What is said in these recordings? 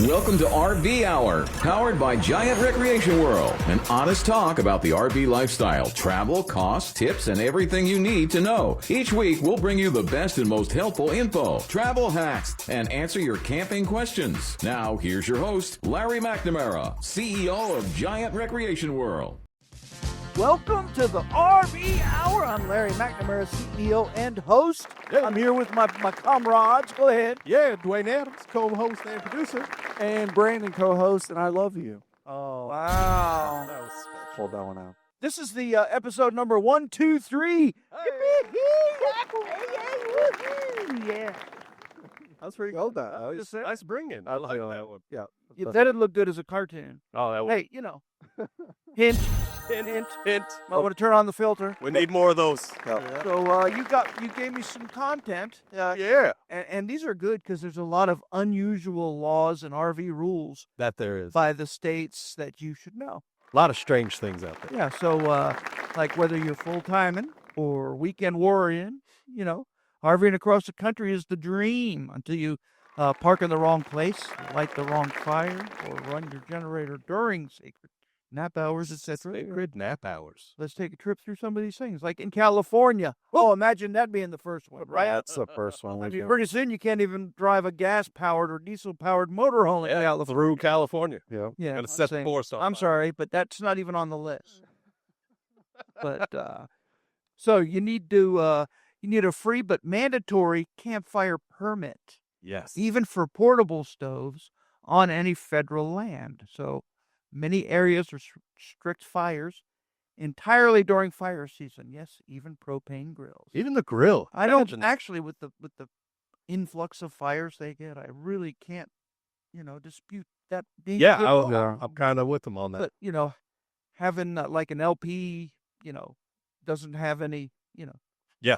Welcome to RV Hour, powered by Giant Recreation World. An honest talk about the RV lifestyle, travel, costs, tips, and everything you need to know. Each week, we'll bring you the best and most helpful info, travel hacks, and answer your camping questions. Now, here's your host, Larry McNamara, CEO of Giant Recreation World. Welcome to the RV Hour. I'm Larry McNamara, CEO and host. Yeah. I'm here with my comrades. Go ahead. Yeah, Dwayne Adams, co-host and producer. And Brandon, co-host, and I love you. Oh, Wow. that was special. Pulled that one out. This is the episode number 123. Yeah. That's pretty Hold that. good. Just saying. Nice bringing. I like that one. Yeah. That'd look good as a cartoon. Oh, that one. Hey, hint. Hint. Might want to turn on the filter. We need more of those. Yeah. So you gave me some content. Yeah. And these are good because there's a lot of unusual laws and RV rules That there is. by the states that you should know. A lot of strange things out there. Yeah, so like whether you're full-timing or weekend warrioring, RVing across the country is the dream until you park in the wrong place, light the wrong fire, or run your generator during sacred nap hours, etc. Sacred nap hours. Let's take a trip through some of these things, like in California. Oh, imagine that being the first one, right? That's the first one. I mean, pretty soon you can't even drive a gas-powered or diesel-powered motorhome in California. Through California. Yeah. Yeah, Gotta I'm set the saying- forest on I'm fire. sorry, but that's not even on the list. But so you need a free but mandatory campfire permit, Yes. even for portable stoves on any federal land. So many areas restrict fires entirely during fire season. Yes, even propane grills. Even the grill. I don't Imagine. actually with the influx of fires they get. I really can't, dispute that being Yeah, good. I'm kind of with them on that. But having like an LP, doesn't have any, Yeah.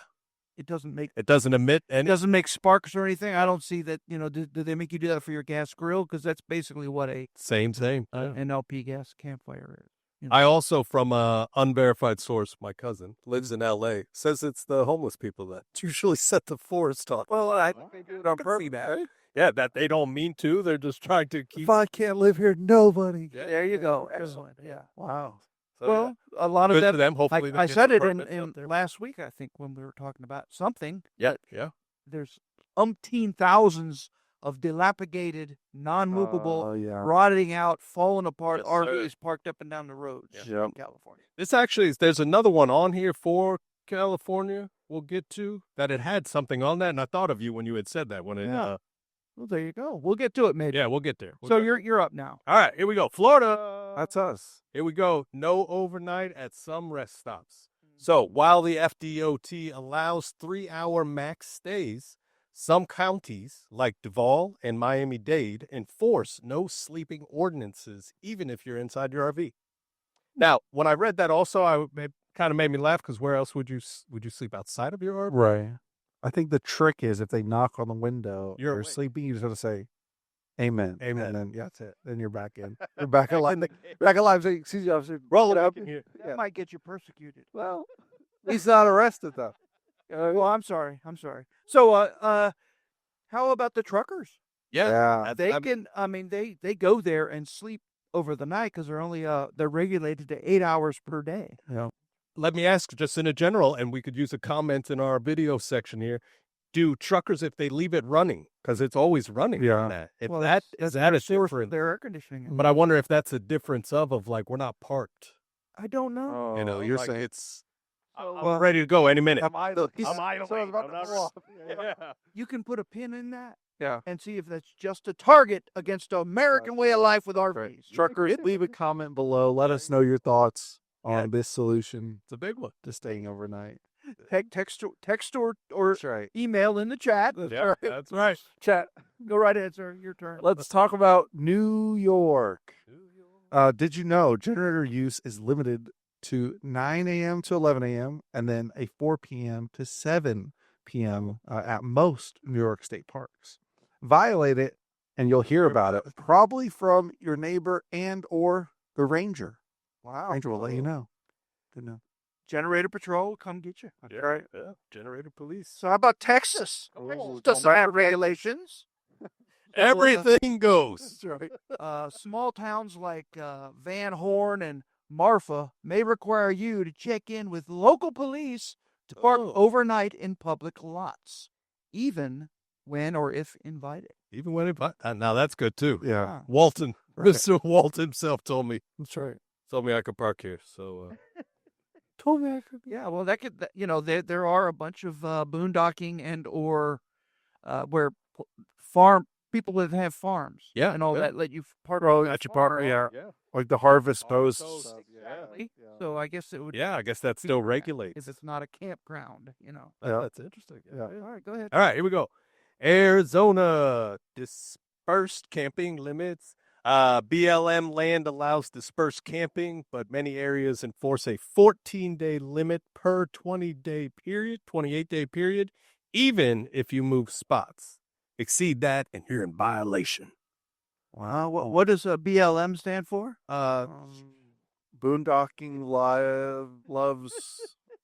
it doesn't make It doesn't emit it any. doesn't make sparks or anything. I don't see that. Do they make you do that for your gas grill? Because that's basically what Same. an LP gas campfire is. I also, from a unverified source, my cousin lives in L.A., says it's the homeless people that usually set the forest on. Well, I think they do it on purpose. Yeah, that they don't mean to. They're just trying to keep. If I can't live here, nobody. Yeah. There you go. Excellent. Yeah. Wow. So, Well, a lot good of for that. them. Hopefully, they I get said the it in permits out there. last week. I think when we were talking about something. Yeah. There's umpteen thousands of dilapidated, non-movable, Oh, yeah. rotting out, falling apart Yes, sir. RVs parked up and down the roads Yeah. in California. This actually is. There's another one on here for California. We'll get to that. It had something on that, and I thought of you when you had said that. When it. Yeah. Well, there you go. We'll get to it, maybe. Yeah, we'll get there. So you're up now. all right. Here we go. Florida. That's us. Here we go. No overnight at some rest stops. So while the FDOT allows 3-hour max stays, some counties like Duval and Miami-Dade enforce no sleeping ordinances, even if you're inside your RV. Now, when I read that, also, it kind of made me laugh because where else would you sleep outside of your RV? Right. I think the trick is if they knock on the window, You're you're awake. sleeping, you just have to say, Amen. Amen. And then, yeah, that's it. Then you're back in. You're back alive. Back alive. Say, excuse me, officer. Roll Get it up. up in here. That Yeah. might get you persecuted. Well, he's not arrested, though. Well, I'm sorry. So, how about the truckers? Yeah. They can. I mean, they go there and sleep over the night because they're regulated to 8 hours per day. Let me ask just in a general, and we could use a comment in our video section here. Do truckers, if they leave it running, because it's always running. Yeah. on that. If Well, that that's is that a source difference? of their air conditioning. But I wonder if that's a difference of like we're not parked. I don't know. Oh, You know, you're like saying it's. I'm well, ready to go any minute. I'm idle. I'm idling. So I was about I'm to not fall off. Yeah. You can put a pin in that. Yeah. And see if that's just a target against the American way of life with RVs. Truckers, leave a comment below. Let us know your thoughts Yeah. on this solution It's a big one. to staying overnight. Text or That's right. email in the chat. Yeah, that's right. Chat. Go right ahead, sir. Your turn. Let's talk about New York. Did you know generator use is limited to 9 a.m. to 11 a.m. and then a 4 p.m. to 7 p.m. At most New York state parks? Violate it, and you'll hear about it probably from your neighbor and or the ranger. Wow. Ranger will let you know. Good know. Generator patrol will come get you. Yeah, right. Yeah. Generator police. So how about Texas? Oh, Texas doesn't have regulations. Everything goes. That's right. Small towns like Van Horn and Marfa may require you to check in with local police to park overnight in public lots, even when or if invited. Even when now that's good too. Yeah. Walton, Right. Mr. Walt himself told me That's right. I could park here. So Told me I could. Yeah, well, there are a bunch of boondocking and or where people that have farms, Yeah, and all yeah. that let you park. Oh, at at your your park, farm. yeah. Like the harvest posts. Exactly. So I guess it would. yeah, I guess that still if regulates. it's not a campground, Yeah. That's interesting. Yeah. All right, go ahead. All right, here we go. Arizona dispersed camping limits. BLM land allows dispersed camping, but many areas enforce a 14-day limit per 28-day period, even if you move spots. Exceed that, and you're in violation. Wow. What does BLM stand for? Boondocking loves.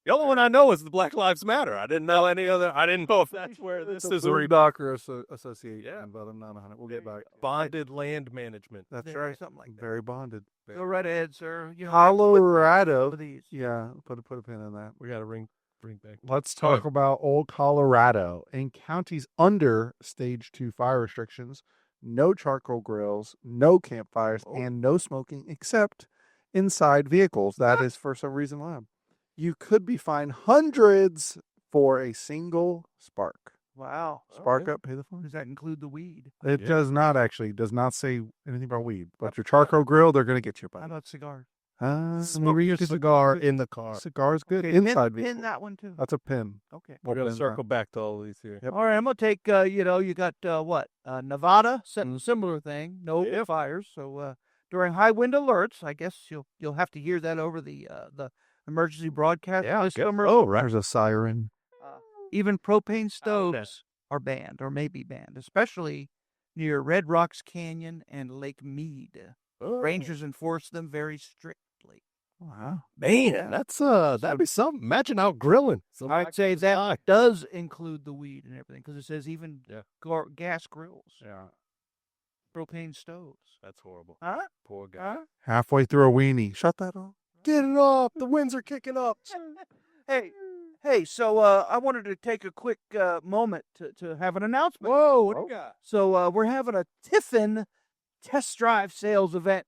The only one I know is the Black Lives Matter. I didn't know any other. I didn't know if that's where this It's a is. Boondocker Association. Yeah. But I'm not 100. We'll get back. Bonded land management. That's There, right. something like that. Very bonded. Go right ahead, sir. You know, Colorado. with these. Yeah. Put a pin in that. We got to bring back. Let's talk about old Colorado. In counties under stage 2 fire restrictions, no charcoal grills, no campfires, and no smoking except inside vehicles. That is for some reason allowed. You could be fined hundreds for a single spark. Wow. Spark up, pay the fine. Does that include the weed? It does not actually. Does not say anything about weed. But your charcoal grill, they're going to get you. How Buddy. about cigars? Smoke your cigar in the car. Cigar's good. Okay, Inside pin vehicle. that one too. That's a pin. Okay. We're going to Pin circle back to all these here. Yep. All right, I'm gonna take. You got what? Nevada, similar thing. No fires. So during high wind alerts, I guess you'll have to hear that over the emergency broadcast. Yeah, system. right. There's a siren. Even propane stoves are banned or may be banned, especially near Red Rocks Canyon and Lake Mead. Rangers enforce them very strictly. Wow. Man, that's that'd be something. Imagine out grilling. I'd say that does include the weed and everything because it says even gas grills, propane stoves. That's horrible. Huh? Poor guy. Halfway through a weenie. Shut that off. Get it up. The winds are kicking up. Hey. So I wanted to take a quick moment to have an announcement. Whoa, what do you got? So we're having a Tiffin test drive sales event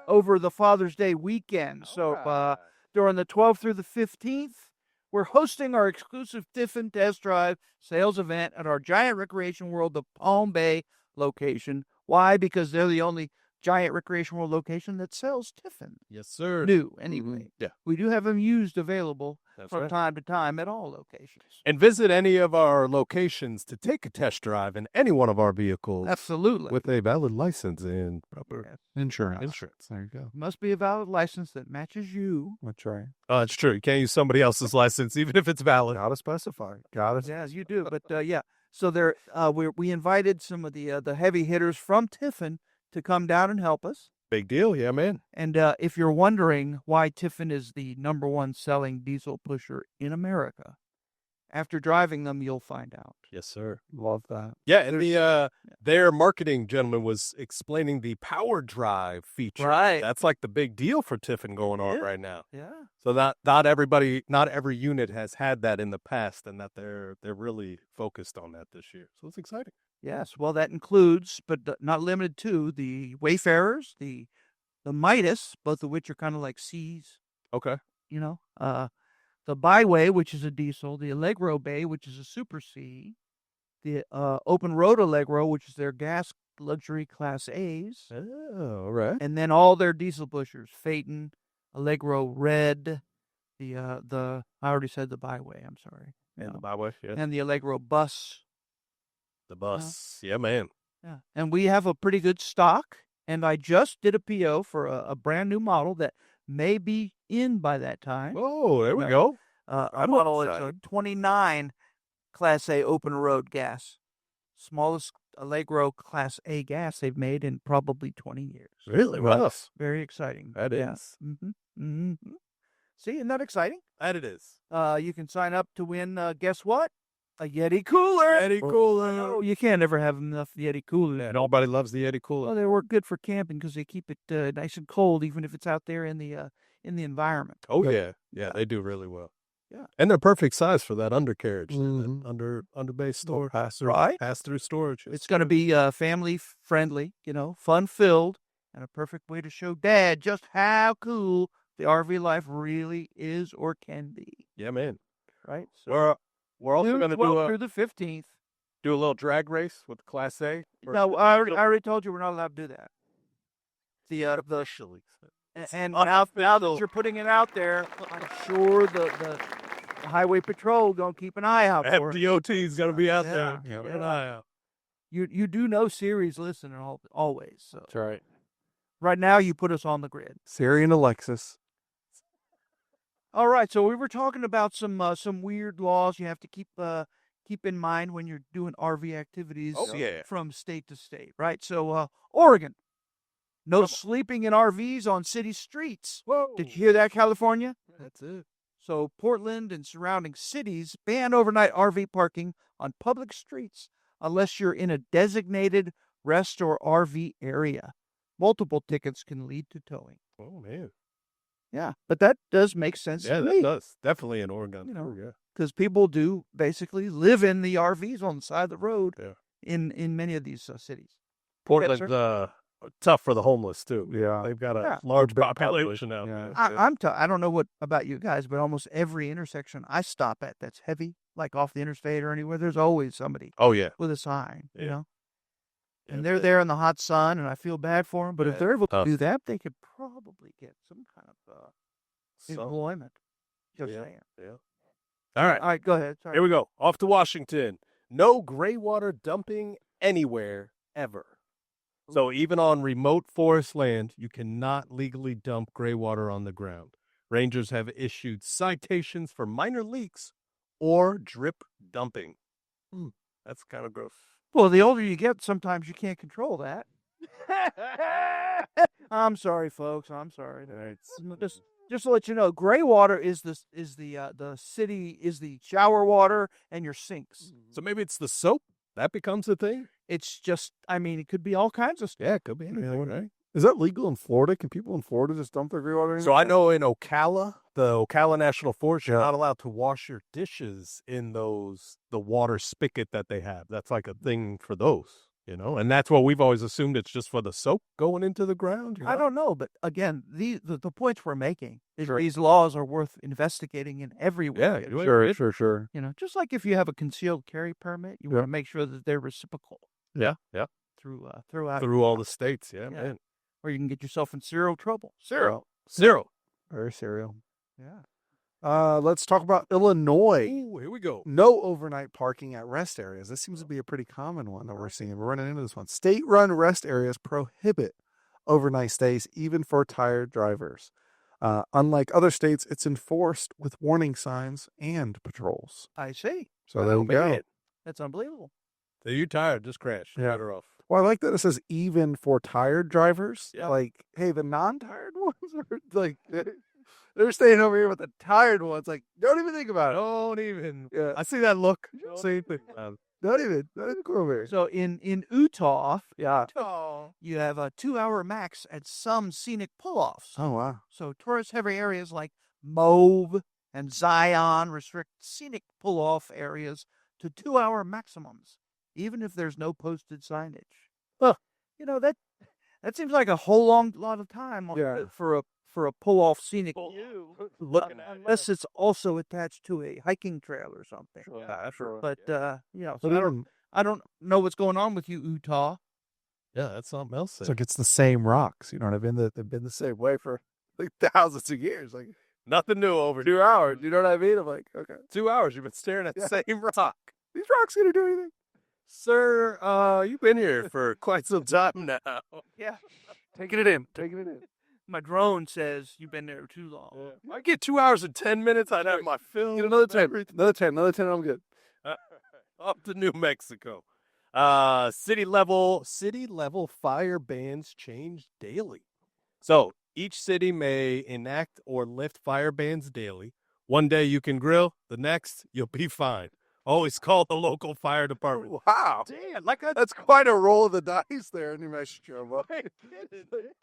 over the Father's Day weekend. So during the 12th through the 15th, we're hosting our exclusive Tiffin test drive sales event at our Giant Recreation World, the Palm Bay location. Why? Because they're the only Giant Recreation World location that sells Tiffin. Yes, sir. New, anyway. Yeah. We do have them used available That's from right. time to time at all locations. And visit any of our locations to take a test drive in any one of our vehicles. Absolutely. With a valid license and proper Yes. Insurance. insurance. There you go. Must be a valid license that matches you. That's right. Oh, it's true. You can't use somebody else's license, even if it's valid. Gotta specify. Gotta. Yeah, you do. But yeah. So there, we invited some of the heavy hitters from Tiffin to come down and help us. Big deal. Yeah, man. And if you're wondering why Tiffin is the #1 selling diesel pusher in America, after driving them, you'll find out. Yes, sir. Love that. Yeah, and their marketing gentleman was explaining the power drive feature. Right. That's like the big deal for Tiffin going on right now. Yeah. So not every unit has had that in the past, and that they're really focused on that this year. So it's exciting. Yes. Well, that includes, but not limited to, the Wayfarers, the Midas, both of which are kind of like C's. Okay. You know, the Byway, which is a diesel, the Allegro Bay, which is a Super C, the Open Road Allegro, which is their gas luxury Class A's, Oh, all right. and then all their diesel pushers, Phaeton, Allegro Red, the I already said the Byway, I'm sorry, And the byway, yeah. and the Allegro Bus. The bus. Yeah, man. Yeah, and we have a pretty good stock, and I just did a PO for a brand new model that may be in by that time. Oh, there we Yeah. go. A I'm model is a excited. 29 Class A open road gas. Smallest Allegro Class A gas they've made in probably 20 years. Really? Wow. Very exciting. That Yeah. is. Mm-hmm. Mm-hmm. See, isn't that exciting? That it is. You can sign up to win, guess what? A Yeti cooler. Yeti cooler. Oh, you can't ever have enough Yeti cooler. Yeah, nobody loves the Yeti cooler. Well, they work good for camping because they keep it nice and cold, even if it's out there in the environment. Oh yeah, they do really well. Yeah, and they're perfect size for that undercarriage, Mhm. under base storage, pass through storage. It's going to be family friendly, fun filled, and a perfect way to show Dad just how cool the RV life really is or can be. Yeah, man. Right. So We're also going to through the 15th. do a little drag race with Class A. No, I already told you we're not allowed to do that. The and now that you're putting it out there, I'm sure the highway patrol gonna keep an eye out for it. FDOT's going to be out there. Yeah. Keep an eye out. You do know Siri's listening always. So That's right. right now you put us on the grid. Siri and Alexis. All right, so we were talking about some weird laws you have to keep in mind when you're doing RV activities from state to state, right? So Oregon, no sleeping in RVs on city streets. Whoa. Did you hear that, California? That's it. So Portland and surrounding cities ban overnight RV parking on public streets unless you're in a designated rest or RV area. Multiple tickets can lead to towing. Oh, man. Yeah, but that does make sense to me. Yeah, that does. Definitely in Oregon. Because people do basically live in the RVs on the side of the road in many of these cities. Portland's tough for the homeless, too. Yeah. They've got a large population out Yeah. there. I don't know what about you guys, but almost every intersection I stop at that's heavy, like off the interstate or anywhere, there's always somebody Oh, yeah. with a sign, Yeah. you know? Yeah, And they're there in the hot sun, and I feel bad for them. But if they're able to do that, they could probably get some kind of employment. Just saying. Yeah. All right, go ahead. Sorry. here we go. Off to Washington. No gray water dumping anywhere, ever. So even on remote forest land, you cannot legally dump gray water on the ground. Rangers have issued citations for minor leaks or drip dumping. That's kind of gross. Well, the older you get, sometimes you can't control that. I'm sorry, folks. I'm sorry. Just to let you know, gray water is the shower water and your sinks. So maybe it's the soap that becomes a thing. It's just, it could be all kinds of stuff. Yeah, it could be anything, right? Is that legal in Florida? Can people in Florida just dump their gray water in? So I know in Ocala, the Ocala National Forest, you're not allowed to wash your dishes in the water spigot that they have. That's like a thing for those, and that's what we've always assumed. It's just for the soap going into the ground. I don't know, but again, the points we're making is these laws are worth investigating in every way. Yeah, Sure. Just like if you have a concealed carry permit, you want to make sure that they're reciprocal. Yeah. Through all the states. Yeah, man. Or you can get yourself in serial trouble. Zero. Very serial. Yeah. Let's talk about Illinois. Ooh, here we go. No overnight parking at rest areas. This seems to be a pretty common one that we're seeing. We're running into this one. State-run rest areas prohibit overnight stays, even for tired drivers. Unlike other states, it's enforced with warning signs and patrols. I see. So there we go. That's unbelievable. So you're tired, just crash. Yeah. Better off. Well, I like that it says even for tired drivers. Yeah. Like, hey, the non-tired ones are like, they're staying over here with the tired ones. Like, don't even think about it. Don't even. Yeah. I see that look. Don't even go over here. So in Utah, Yeah. you have a 2-hour max at some scenic pull-offs. Oh, wow. So tourist-heavy areas like Mauve and Zion restrict scenic pull-off areas to 2-hour maximums, even if there's no posted signage. Huh. That seems like a whole lot of time for a pull-off scenic view. Looking at Unless it's also attached to a hiking trail or something. Yeah, sure. But But I don't know what's going on with you, Utah. Yeah, that's something else. it's like it's the same rocks. You know what I mean? They've been the same way for like thousands of years. Like Nothing new over 2 hours. You know what I mean? I'm like, okay. 2 hours. You've been staring at the same rock. These rocks gonna do anything? Sir, you've been here for quite some time now. Yeah. Taking it in. My drone says you've been there too long. I get 2 hours and 10 minutes. I'd have my film. Get another 10. Another 10. I'm good. Up to New Mexico. City level fire bans change daily. So each city may enact or lift fire bans daily. One day you can grill, the next you'll be fine. Always call the local fire department. Wow. Damn, like a That's quite a roll of the dice there in New Mexico.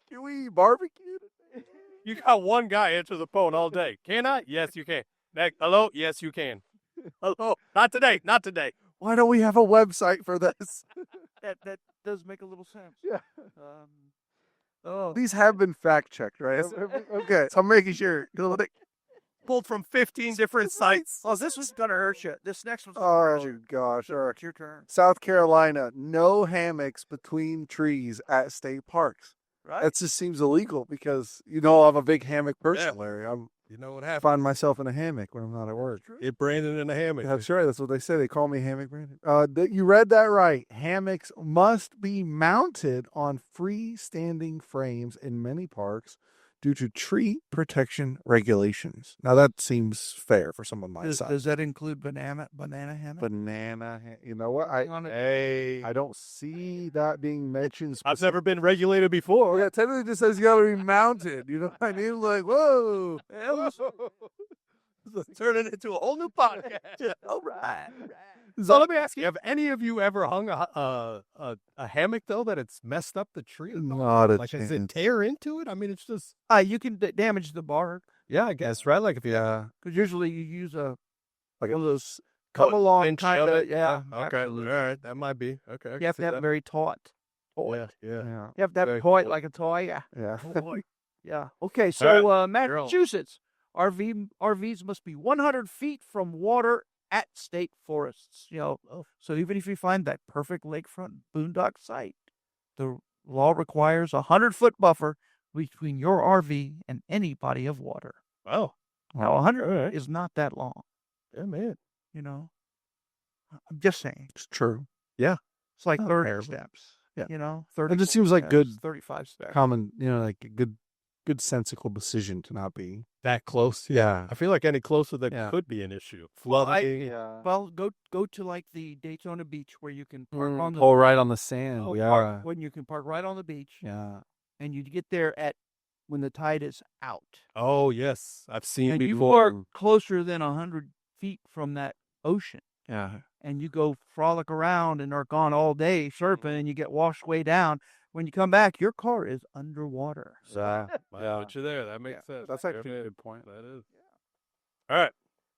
Can we barbecue today? You got one guy answer the phone all day. Can I? Yes, you can. Next, hello? Yes, you can. Hello? Not today. Not today. Why don't we have a website for this? That does make a little sense. Yeah. Oh, These have been fact checked, right? Okay, so I'm making sure. Pulled from 15 different sites. oh, this was gonna hurt you. This next one's gonna Oh hurt you. gosh! All right. It's your turn. South Carolina, no hammocks between trees at state parks. Right? That just seems illegal because I'm a big hammock person, Yeah. Larry. You know what I happened? find myself in a hammock when I'm not at work. Get Brandon in a hammock. That's right. That's what they say. They call me Hammock Brandon. You read that right. Hammocks must be mounted on freestanding frames in many parks due to tree protection regulations. Now that seems fair for someone my size. Does that include banana hammock? You know what? Hey. I don't see that being mentioned. I've never been regulated before. Oh, yeah, technically it just says you got to be mounted. You know what I mean? Like, whoa. Turning into a whole new podcast. All right. So let me ask you: have any of you ever hung a hammock though that it's messed up the tree? Not a Like, does it chance. tear into it? I mean, it's just You can damage the bark yeah, I guess right. Like if you because usually you use one Like of those come along pinch kind of of it. yeah. Okay, absolutely. all right, that might be okay. I You have can to have see it very taut. that. Yeah. Yeah. You have to have Very it toy taut. like a toy. Yeah. Yeah. Yeah. Okay. So All Massachusetts RVs must be 100 feet from water at state forests. So even if you find that perfect lakefront boondock site, the law requires a 100-foot buffer between your RV and any body of water. Oh, Now, 100 all right. is not that long. Yeah, man. I'm just saying. It's true. It's like Not 30 terrible. steps. Yeah. 30. It just seems like good 35 steps. common, like a good sensical decision to not be. That close? Yeah. I feel like any closer that Yeah. could be an issue. Well, Flooding. Yeah. Well, go to like the Daytona Beach where you can park on the right on the sand. park, when you can park right on the beach, Yeah. and you get there when the tide is out, Oh yes, I've seen and you before. are closer than 100 feet from that ocean, Yeah. and you go frolic around and are gone all day surfing, and you get washed way down. When you come back, your car is underwater. Yeah. Might put you there. That makes sense. That's actually a good point. That is. All right,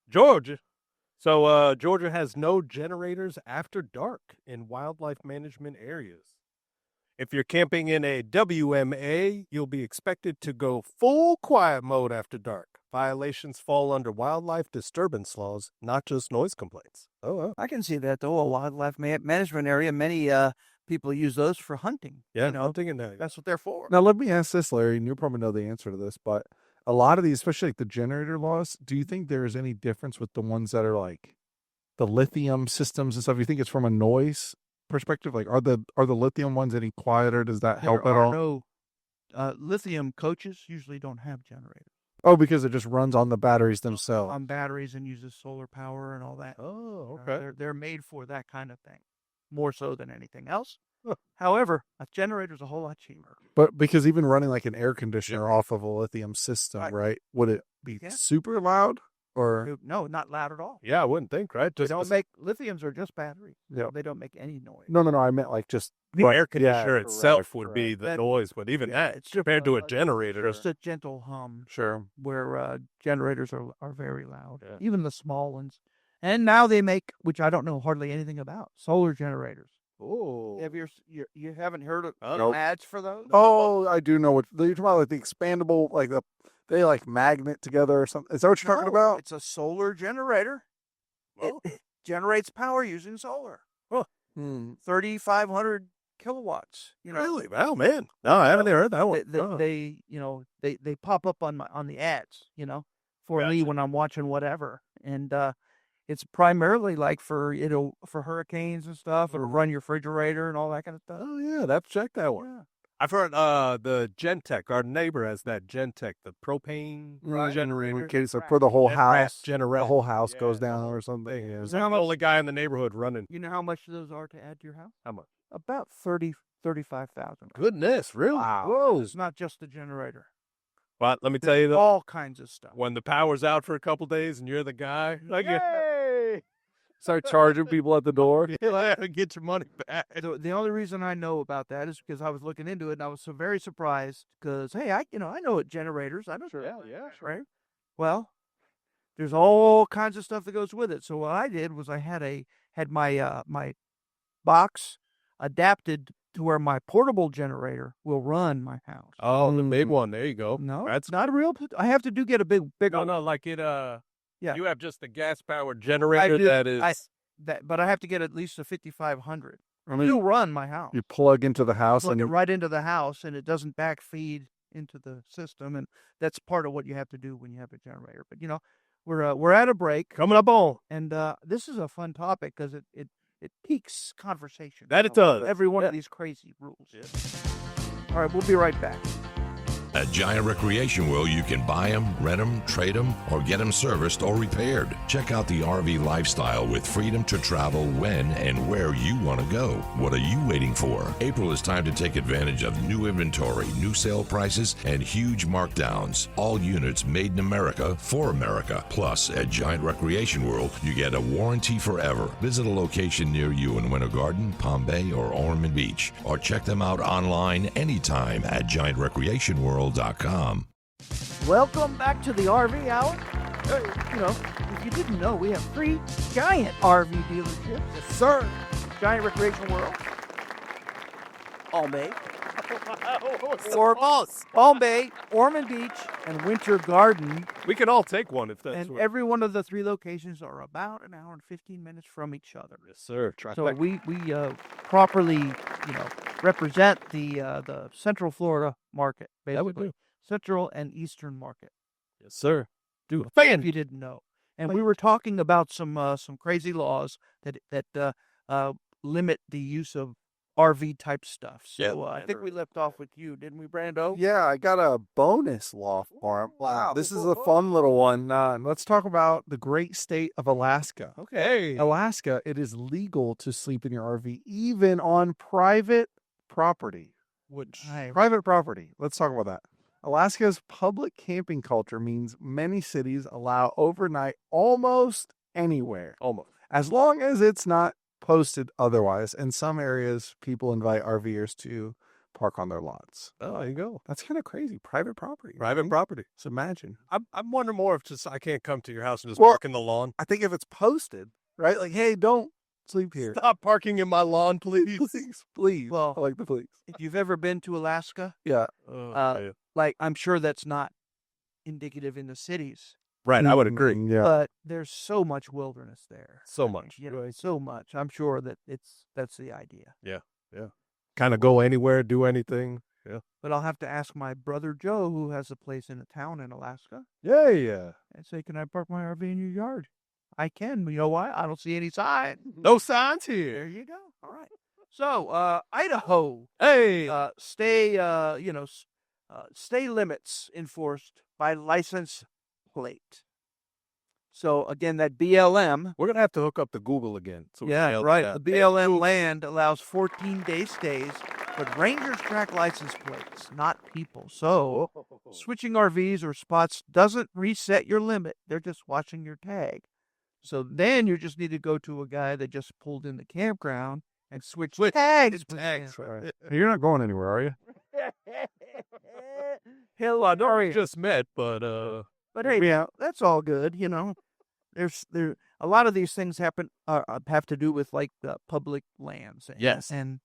Georgia. So Georgia has no generators after dark in wildlife management areas. If you're camping in a WMA, you'll be expected to go full quiet mode after dark. Violations fall under wildlife disturbance laws, not just noise complaints. Oh, I can see that though. A wildlife management area. Many people use those for hunting. yeah, I'm thinking that. That's what they're for. Now, let me ask this, Larry, and you'll probably know the answer to this, but a lot of these, especially like the generator laws, do you think there is any difference with the ones that are like the lithium systems and stuff? You think it's from a noise perspective? Like, are the lithium ones any quieter? Does that help at There are all? no lithium coaches usually don't have generators. Oh, because it just runs on the batteries themselves. On batteries and uses solar power and all that. Oh, okay. They're made for that kind of thing, more so than anything else. Huh. However, a generator's a whole lot cheaper. But because even running like an air conditioner off of a lithium system, right? Would it be Yeah. super loud or? No, not loud at all. Yeah, I wouldn't think, right? They Just don't make lithiums are just battery. Yeah. They don't make any noise. No. I meant like just the air conditioner correct, itself would be correct. the That- noise, but even Yeah, that, it's just compared to a a- generator, Just a gentle hum. Sure. Where generators are very loud, Yeah. even the small ones. And now they make, which I don't know hardly anything about, solar generators. oh, Have you haven't heard of Nope. ads for those? Oh, I do know what you're talking about. Like the expandable, like they like magnet together or something. Is that what you're talking No, about? It's a solar generator. Oh. It generates power using solar. Hmm. 3,500 kilowatts. really? Wow, man. No, I haven't heard that one. They pop up on the ads. For me when I'm watching whatever, and it's primarily like for hurricanes and stuff, or run your refrigerator and all that kind of stuff. Oh, yeah, that's check that one. Yeah. I've heard the Gentech. Our neighbor has that Gentech, the propane generator. Okay, so for the whole That house, fast the generator. whole house Yeah. goes down or something. Yeah. I'm the only guy in the neighborhood running. You know how much those are to add to your house? How much? About 35,000. Goodness, really? Wow. Whoa. It's not just the generator. But let me tell you, though, All kinds of stuff. when the power's out for a couple days and you're the guy, like, Yay! Start charging people at the door. Get your money back. The only reason I know about that is because I was looking into it and I was so very surprised because, hey, I know what generators. I know. Yeah. Right. Well, there's all kinds of stuff that goes with it. So what I did was I had my my box adapted to where my portable generator will run my house. Oh, the big one. There you go. No, That's it's not a real. I have to get a big. no, like it. Yeah. You have just a gas powered generator that is. But I have to get at least a 5500. I mean, It'll run my house. you plug into the house Plug and it right into the house, and it doesn't backfeed into the system, and that's part of what you have to do when you have a generator. But we're at a break, Coming up on. and this is a fun topic because it piques conversation. That it does. Every one of these crazy rules. All right, we'll be right back. At Giant Recreation World, you can buy them, rent them, trade them, or get them serviced or repaired. Check out the RV lifestyle with freedom to travel when and where you want to go. What are you waiting for? April is time to take advantage of new inventory, new sale prices, and huge markdowns. All units made in America for America. Plus, at Giant Recreation World, you get a warranty forever. Visit a location near you in Winter Garden, Palm Bay, or Ormond Beach, or check them out online anytime at giantrecreationworld.com. Welcome back to the RV Hour. If you didn't know, we have 3 giant RV dealerships. Yes, sir. Giant Recreation World. Palm Bay. Palm Bay, Ormond Beach, and Winter Garden. We can all take one if that's And what. every one of the 3 locations are about an hour and 15 minutes from each other. Yes, sir. So we properly, represent the Central Florida market, basically. That would do. Central and Eastern market. Yes, sir. Do If you didn't know. And we were talking about some crazy laws that limit the use of RV type stuff. So I think we left off with you, didn't we, Brando? Yeah, I got a bonus law for him. Wow, this is a fun little one. Let's talk about the great state of Alaska. Okay. Alaska, it is legal to sleep in your RV even on private property. Private property. Let's talk about that. Alaska's public camping culture means many cities allow overnight almost anywhere. Almost. As long as it's not posted otherwise. In some areas, people invite RVers to park on their lots. Oh, there you go. That's kind of crazy. Private property. Private property. So imagine. I'm wondering more if just I can't come to your house and just Well, park in the lawn. I think if it's posted, right? Like, hey, don't sleep here. Stop parking in my lawn, please. Please. Well, I like the please. if you've ever been to Alaska, Yeah. like I'm sure that's not indicative in the cities, Right, I would agree. Yeah. but there's so much wilderness there. So much. So much. I'm sure that that's the idea. Kind of go anywhere, do anything. Yeah. But I'll have to ask my brother Joe, who has a place in a town in Alaska, Yeah. and say, "Can I park my RV in your yard?" I can. You know why? I don't see any sign. No signs There here. you go. All right. So, Idaho, Hey. stay limits enforced by license plate. So again, that BLM. We're going to have to hook up to Google again. So we can nail right. that. The BLM land allows 14-day stays, but rangers track license plates, not people. So switching RVs or spots doesn't reset your limit. They're just watching your tag. So then you just need to go to a guy that just pulled in the campground and switch tags. You're not going anywhere, are you? Hell, I know. We just met, but But hey, Yeah. that's all good. There's a lot of these things have to do with like the public lands. And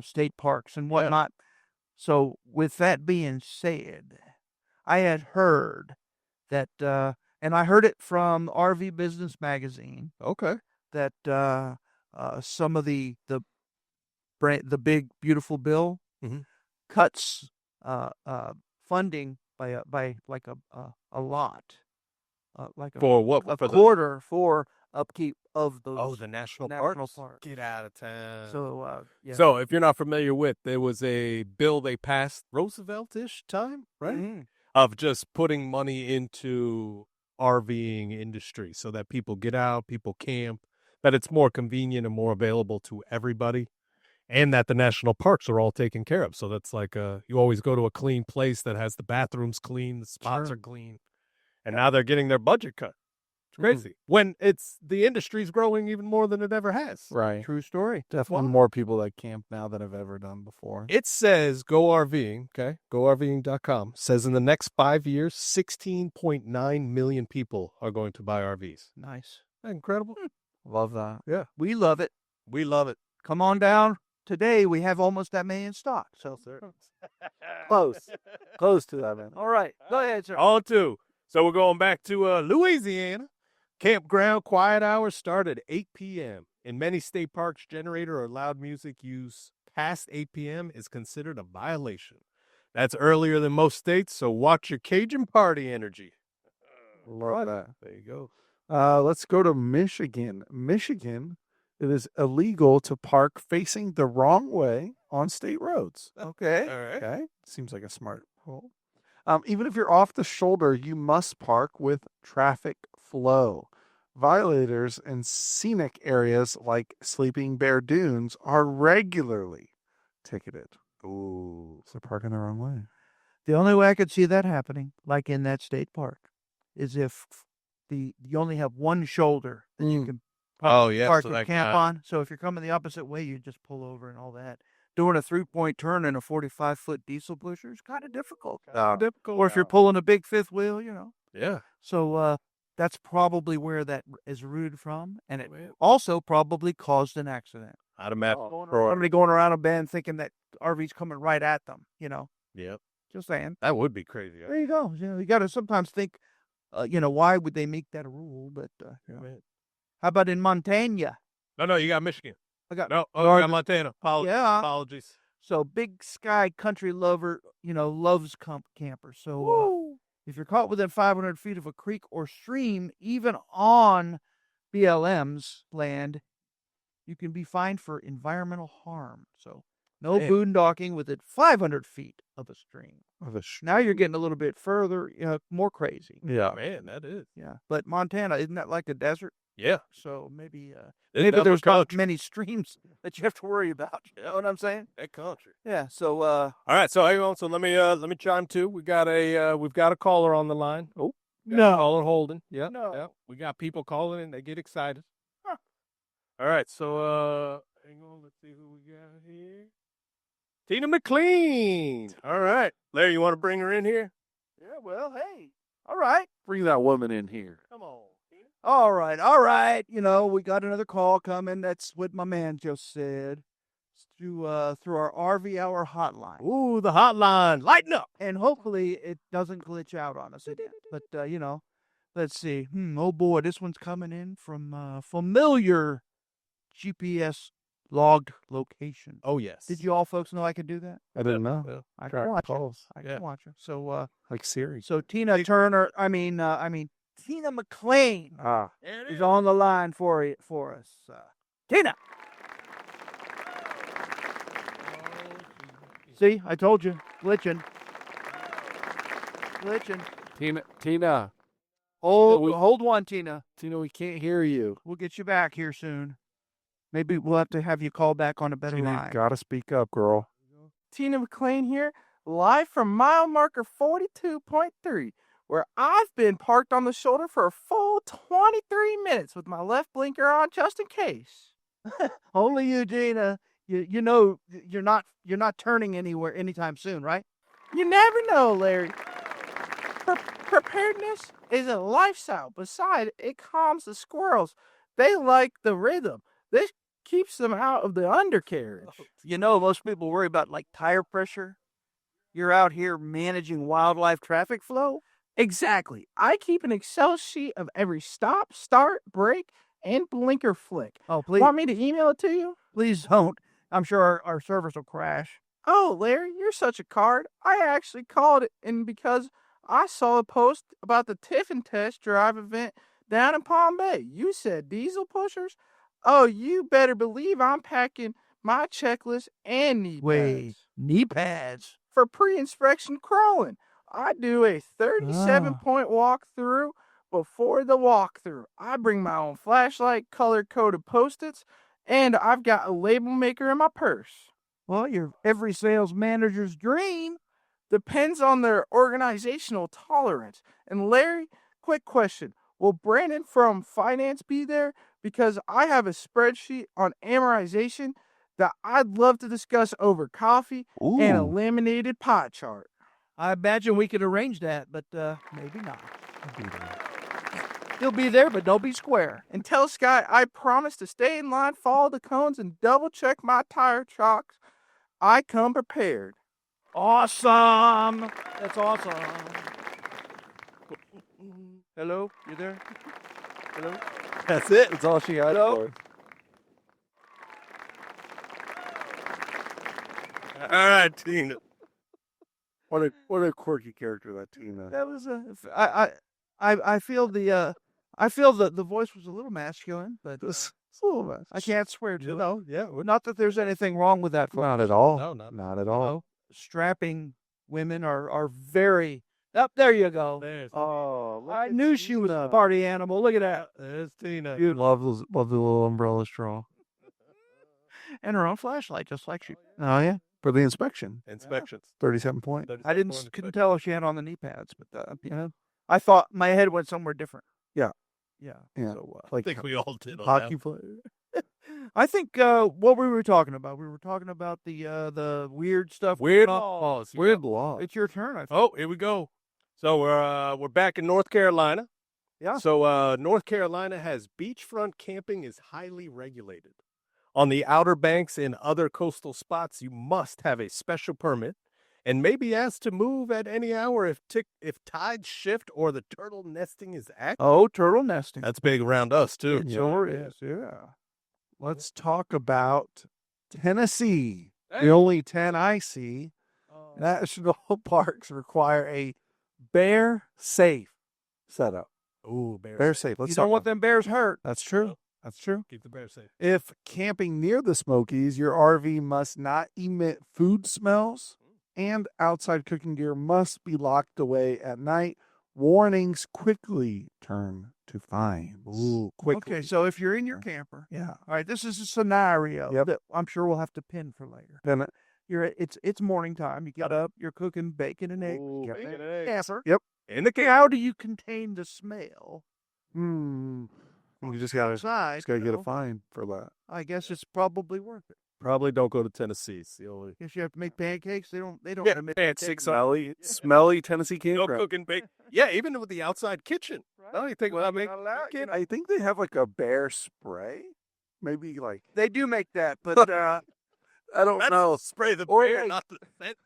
state parks and whatnot. So with that being said, I had heard that, and I heard it from RV Business Magazine, okay. that some of the big beautiful bill Mhm. cuts funding by like a lot, like For what? a For the- quarter for upkeep of those. the national parks. Get out of town. So So if you're not familiar with, there was a bill they passed Roosevelt-ish time, right? Mhm. Of just putting money into RVing industry so that people get out, people camp, that it's more convenient and more available to everybody, and that the national parks are all taken care of. So that's like you always go to a clean place that has the bathrooms clean, the spots are clean, and now they're getting their budget cut. It's crazy. When the industry's growing even more than it ever has. Right. True story. Definitely more people that camp now than I've ever done before. It says Go RVing, okay? GoRVing.com says in the next 5 years, 16.9 million people are going to buy RVs. Nice. Isn't that incredible? Love that. Yeah. We love it. We love it. Come on down. Today we have almost that many in stock. So Close. Close to that, man. all right. Go ahead, sir. On to. So we're going back to Louisiana. Campground quiet hours start at 8 p.m. In many state parks, generator or loud music use past 8 p.m. is considered a violation. That's earlier than most states, so watch your Cajun party energy. Love that. There you go. Let's go to Michigan. Michigan, it is illegal to park facing the wrong way on state roads. Okay. All right. Okay. Seems like a smart rule. Even if you're off the shoulder, you must park with traffic flow. Violators in scenic areas like Sleeping Bear Dunes are regularly ticketed. Ooh. So parking the wrong way. The only way I could see that happening, like in that state park, is if you only have one shoulder that you can park or camp on. So if you're coming the opposite way, you just pull over and all that. Doing a 3-point turn in a 45-foot diesel pusher is kind of difficult. Difficult. Or if you're pulling a big fifth wheel, Yeah. So that's probably where that is rooted from. And it also probably caused an accident. Automatic. Somebody going around a bend thinking that RV's coming right at them, Yep. Just saying. That would be crazy. There you go. You got to sometimes think, why would they make that a rule? But how about in Montana? No, you got Michigan. I got you got Montana. Apologies. So Big Sky country lover, loves campers. So if you're caught within 500 feet of a creek or stream, even on BLM's land, you can be fined for environmental harm. So no boondocking within 500 feet of a stream. Now you're getting a little bit further, more crazy. Yeah. Man, that is. Yeah. But Montana, isn't that like a desert? Yeah. So maybe there's not many streams that you have to worry about. You know what I'm saying? That country. Yeah. So all right. So hang on. So let me chime too. We've got a caller on the line. Oh no, caller holding. Yeah. No. Yeah. We got people calling and they get excited. Huh. All right. So hang on. Let's see who we got here. Tina McClean. All right. Larry, you want to bring her in here? Yeah. Well, hey. All right. Bring that woman in here. Come on. All right. We got another call coming. That's what my man just said. Through our RV Hour hotline. Ooh, the hotline. Lighten up. And hopefully it doesn't glitch out on us again. But, let's see. Oh, boy, this one's coming in from familiar GPS logged location. Oh, yes. Did you all folks know I could do that? I didn't know. Well, I can watch calls. it. I can watch it. So, like Siri. So Tina McClean is on the line for us. Tina. See, I told you, glitching. Tina. Hold one, Tina. Tina, we can't hear you. We'll get you back here soon. Maybe we'll have to have you call back on a better Tina, line. you gotta speak up, girl. Tina McClean here, live from mile marker 42.3, where I've been parked on the shoulder for a full 23 minutes with my left blinker on just in case. Only you, Tina. You know you're not turning anywhere anytime soon, right? You never know, Larry. Preparedness is a lifestyle. Besides, it calms the squirrels. They like the rhythm. This keeps them out of the undercarriage. Most people worry about like tire pressure. You're out here managing wildlife traffic flow. Exactly. I keep an Excel sheet of every stop, start, brake, and blinker flick. Oh, please. Want me to email it to you? Please don't. I'm sure our service will crash. Oh, Larry, you're such a card. I actually called it, and because I saw a post about the Tiffin test drive event down in Palm Bay. You said diesel pushers? Oh, you better believe I'm packing my checklist and knee pads. Knee pads? For pre-inspection crawling. I do a 37-point walkthrough before the walkthrough. I bring my own flashlight, color-coded Post-its, and I've got a label maker in my purse. Well, you're every sales manager's dream. Depends on their organizational tolerance. And Larry, quick question. Will Brandon from finance be there? Because I have a spreadsheet on amortization that I'd love to discuss over coffee and a laminated pie chart. I imagine we could arrange that, but maybe not. He'll be there, but don't be square. And tell Sky I promise to stay in line, follow the cones, and double check my tire chocks. I come prepared. Awesome. That's awesome. Hello? You there? Hello? That's it. That's all she had Hello? for us. All right, Tina. What a quirky character that Tina. That was I feel the voice was a little masculine, but It's a little mess. I can't swear to You it. know, yeah. Not that there's anything wrong with that. Not at all. No, not. Not at all. No. Strapping women are very up. There you go. There's, Oh, I knew she was a party animal. Look at that. there's Tina. You love the little umbrella straw. And her own flashlight, just like she. Oh yeah, for the inspection. Inspections. 37 point. I couldn't tell if she had on the knee pads, but I thought my head went somewhere different. Yeah. Yeah. Yeah. So, I Like think we all did on hockey that. player. I think what we were talking about. We were talking about the weird stuff. Weird going on. laws. Weird law. It's your turn. I think. Oh, here we go. So we're back in North Carolina. Yeah. So North Carolina has beachfront camping is highly regulated. On the Outer Banks and other coastal spots, you must have a special permit and may be asked to move at any hour if tides shift or the turtle nesting is active. Oh, turtle nesting. That's big around us too. It sure is. Yeah. Let's talk about Tennessee. The only 10 I see. National parks require a bear safe setup. Ooh, Bear safe. Let's You talk don't want about- them bears hurt. That's true. That's true. Keep the bear safe. If camping near the Smokies, your RV must not emit food smells, and outside cooking gear must be locked away at night. Warnings quickly turn to fines. Ooh, quickly. Okay, so if you're in your camper, Yeah. all right, this is a scenario Yep. that I'm sure we'll have to pin for later. Then It's morning time. You get up, you're cooking bacon and eggs. Ooh, Get bacon that and eggs. camper. Yep. In the camp. How do you contain the smell you just gotta outside? get you a know? fine for that. I guess it's probably worth it. Probably don't go to Tennessee. It's the only. Guess you have to make pancakes. They don't Yeah, admit pancakes pancakes. Smelly Tennessee No campground. cooking bacon. Yeah, even with the outside kitchen. Now you think about making bacon. I think they have like a bear spray. Maybe like They do make that, but I don't know. Spray the Or bear, like- not the scent.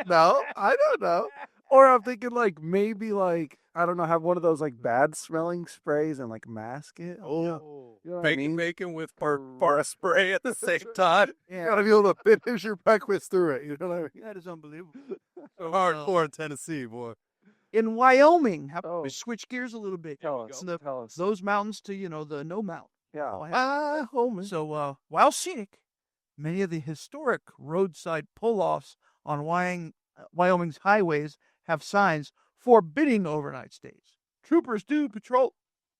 No, I don't know. Or I'm thinking like maybe like I don't know, have one of those like bad smelling sprays and like mask it. Oh, You know what I bacon, mean? bacon with bar spray at the same time. You gotta be able to finish your breakfast through it. You know what I mean? that is unbelievable. So hardcore in Tennessee, boy. In Wyoming, how about Oh. we switch gears a little bit? Tell us. The- Tell us. Those mountains to the no mountain. Yeah. So while scenic, many of the historic roadside pull-offs on Wyoming's highways have signs forbidding overnight stays. Troopers do patrol.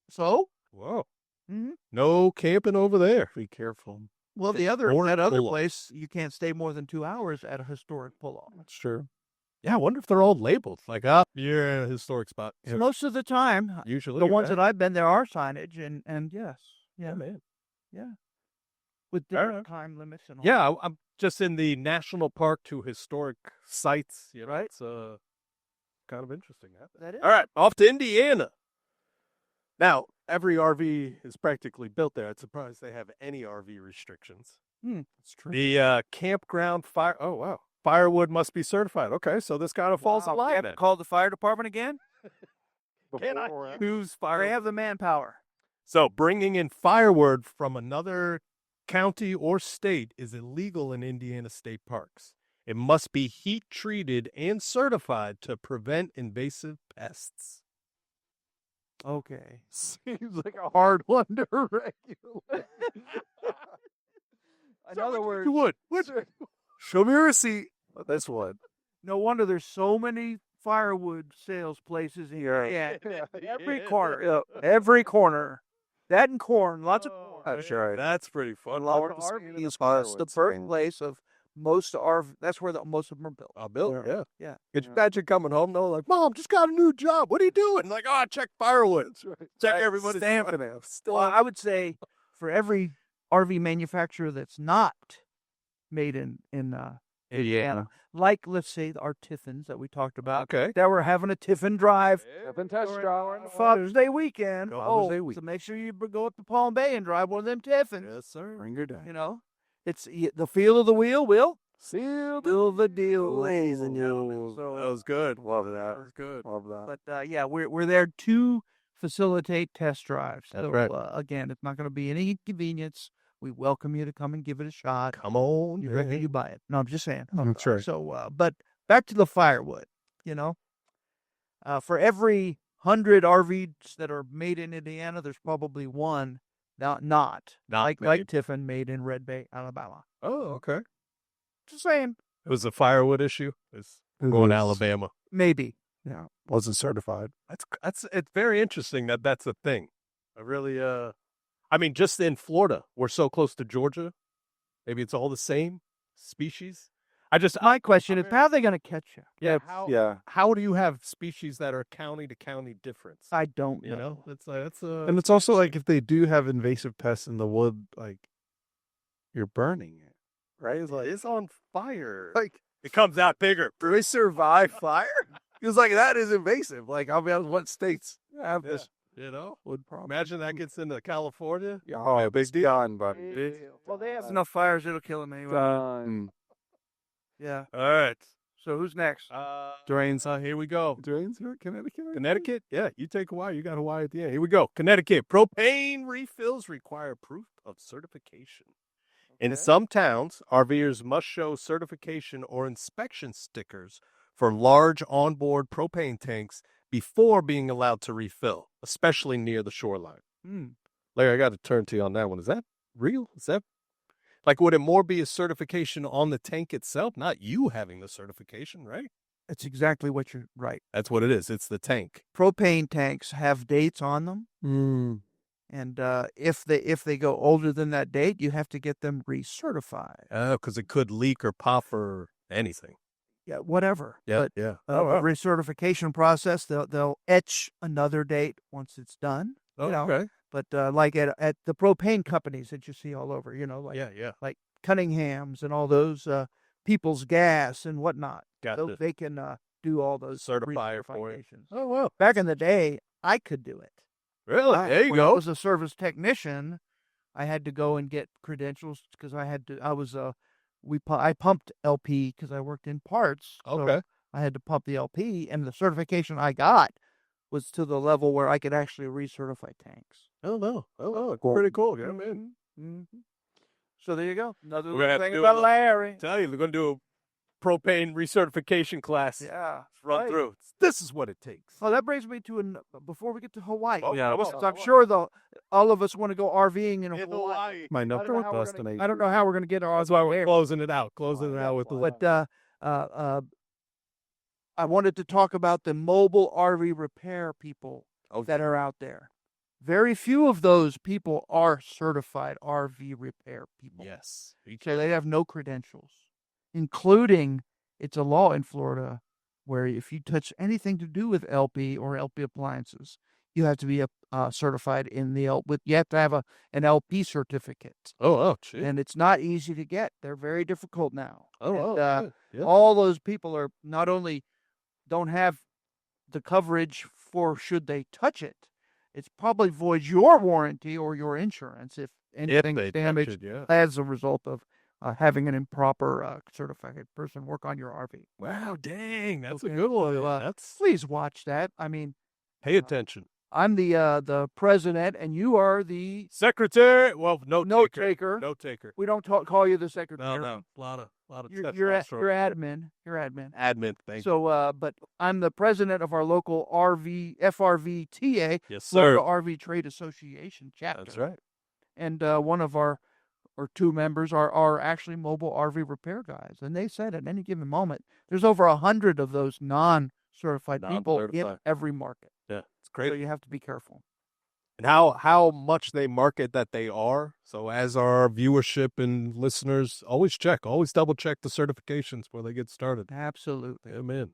So, Whoa. Mhm. No camping over there. Be careful. well, that other place, you can't stay more than 2 hours at a historic pull-off. That's true. Yeah, I wonder if they're all labeled. Like, you're in a historic spot. So most of the time, Usually. the ones that I've been, there are signage, and yes, Yeah, man. with All different right. time limits and all. Yeah, I'm just in the national park to historic sites. You know, Right. It's kind of interesting. That is. All right, off to Indiana. Now, every RV is practically built there. I'm surprised they have any RV restrictions. That's true. The campground firewood must be certified. Okay, so this kind of falls in Wow, line. have to call the fire department again? Can I use They fire? have the manpower. So bringing in firewood from another county or state is illegal in Indiana state parks. It must be heat treated and certified to prevent invasive pests. Okay. Seems like a hard one to regulate. In other words, You would. Show me a receipt. This one. no wonder there's so many firewood sales places here. Yeah. Every corner. Yep. Every corner. That and corn. Lots of corn. That's right. That's pretty fun. Lots of RVs. It's the birthplace of that's where most of them are built. Built, yeah. Yeah. Could you imagine coming home, though, like, Mom, just got a new job. What are you doing? Like, oh, check firewood. Check everybody's stamping it. Well, I would say for every RV manufacturer that's not made in Indiana, like, let's say, our Tiffins that we talked about, Okay. that we're having a Tiffin drive Tiffin test drive. Father's Day weekend. Father's Day week. So make sure you go up to Palm Bay and drive one of them Tiffins. Yes, sir. Bring her down. You know, it's the feel of the wheel will Seal seal the deal, ladies and gentlemen. So, That was good. Love that. That was good. Love that. but yeah, we're there to facilitate test drives. That's So, right. Again, it's not going to be any inconvenience. We welcome you to come and give it a shot. Come on. You ready? You buy it. No, I'm just saying. That's right. So, but back to the firewood. You know, for every 100 RVs that are made in Indiana, there's probably one not like made. Tiffin, made in Red Bay, Alabama. Oh, okay. Just saying. It was a firewood issue. It's It going to was- Alabama. Maybe. Yeah, wasn't certified. It's very interesting that that's a thing. I really, I mean, just in Florida, we're so close to Georgia. Maybe it's all the same species. My question is, how are they going to catch you? Yeah, How do you have species that are county to county difference? I don't You know, it's like, that's a, and it's also like if they do have invasive pests in the wood, like you're burning it, right? It's like it's on fire. like It comes out bigger. do we survive fire? Because like that is invasive. Like I'll be honest, what states have this You know, wood problem? imagine that gets into California. Oh, big deal, buddy. Well, they have enough fires, it'll kill them anyway. Done. Yeah. All right. So who's next? Drains. Here we go. Drains here, Connecticut. Connecticut? Yeah, you take Hawaii. You got Hawaii at the end. Here we go. Connecticut. Propane refills require proof of certification. In some towns, RVers must show certification or inspection stickers for large onboard propane tanks before being allowed to refill, especially near the shoreline. Larry, I got to turn to you on that one. Is that real? Is that like, would it more be a certification on the tank itself, not you having the certification, right? That's exactly what you're right. That's what it is. It's the tank. Propane tanks have dates on them, and if they go older than that date, you have to get them recertified. Oh, because it could leak or pop or anything. Yeah, whatever. Yeah, But yeah. the recertification process, they'll etch another date once it's done. Oh, you know, okay. But like at the propane companies that you see all over, you know, like Yeah. like Cunningham's and all those People's Gas and whatnot. Gotcha. They can do all those Certify it for you. recertifications. Oh, well. Back in the day, I could do it. Really? There you When I go. was a service technician, I had to go and get credentials because I pumped LP because I worked in parts. So Okay. I had to pump the LP, and the certification I got was to the level where I could actually recertify tanks. Oh, no. Oh, Cool. pretty cool. Yeah, man. Mm-hmm. So there you go. Another We're gonna have to thing do about a- Larry. Tell you, they're going to do a propane recertification class. Yeah. Run right. through. This is what it takes. Well, that brings me to before we get to Hawaii. Oh, yeah, Because I'm sure all of us want to go RVing in In Hawaii. Hawaii. My I enough don't know how we're destination. gonna- I don't know how we're going to get our That's why we're there. closing it out. Closing it out with the But I wanted to talk about the mobile RV repair people that are out there. Very few of those people are certified RV repair people. Yes. So they have no credentials, including it's a law in Florida where if you touch anything to do with LP or LP appliances, you have to be certified in the you have to have an LP certificate. Oh, gee. And it's not easy to get. They're very difficult now. And, good. Yeah. all those people are not only don't have the coverage for should they touch it, it's probably voids your warranty or your insurance if anything's they touch damaged it, yeah. as a result of having an improper certified person work on your RV. Wow, dang. That's Okay, a good one. so, That's Please watch that. I mean, pay attention. I'm the president, and you are the Secretary. Well, note taker. Note taker. We don't call you the secretary. No. A lot of You're testosterone. admin. You're admin. Admin thing. So, but I'm the president of our local FRVTA, Yes, sir. Florida RV Trade Association chapter. That's right. And one of our two members are actually mobile RV repair guys. And they said at any given moment, there's over 100 of those non-certified people in Non-certified. every market. Yeah, it's So crazy. you have to be careful. and how much they market that they are. So as our viewership and listeners, always double check the certifications before they get started. Absolutely. Amen.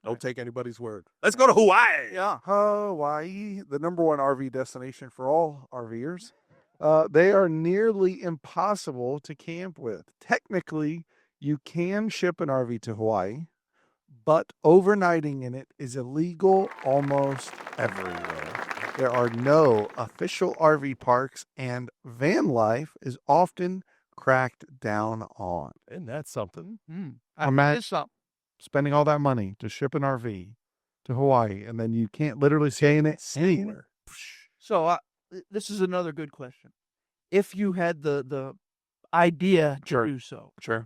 Don't take anybody's word. Let's go to Hawaii. Yeah. Hawaii, the number one RV destination for all RVers. They are nearly impossible to camp with. Technically, you can ship an RV to Hawaii, but overnighting in it is illegal almost everywhere. There are no official RV parks, and van life is often cracked down on. Isn't that something? Imagine It's something. spending all that money to ship an RV to Hawaii, and then you can't literally stay in it anywhere. So this is another good question. If you had the idea to Sure. do so, Sure.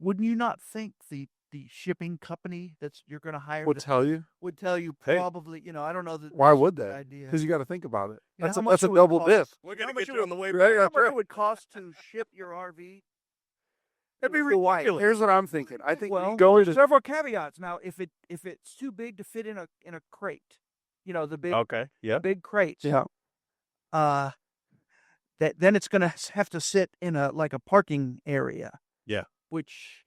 wouldn't you not think the shipping company you're going to hire Would tell you. would tell you Hey. probably, I don't know that. Why this is would a good they? idea. Because you got to think about it. You know That's how a, much that's a it would double cost? dip. We're How gonna much get it you on the way. Right, How much it would cost to ship your RV? It'd be to Hawaii? ridiculous. Here's what I'm thinking. I think Well, going there's to several caveats. Now, if it's too big to fit in a crate, the big Okay. Yeah. big crates. yeah. Then it's going to have to sit in a parking area. Yeah. Which,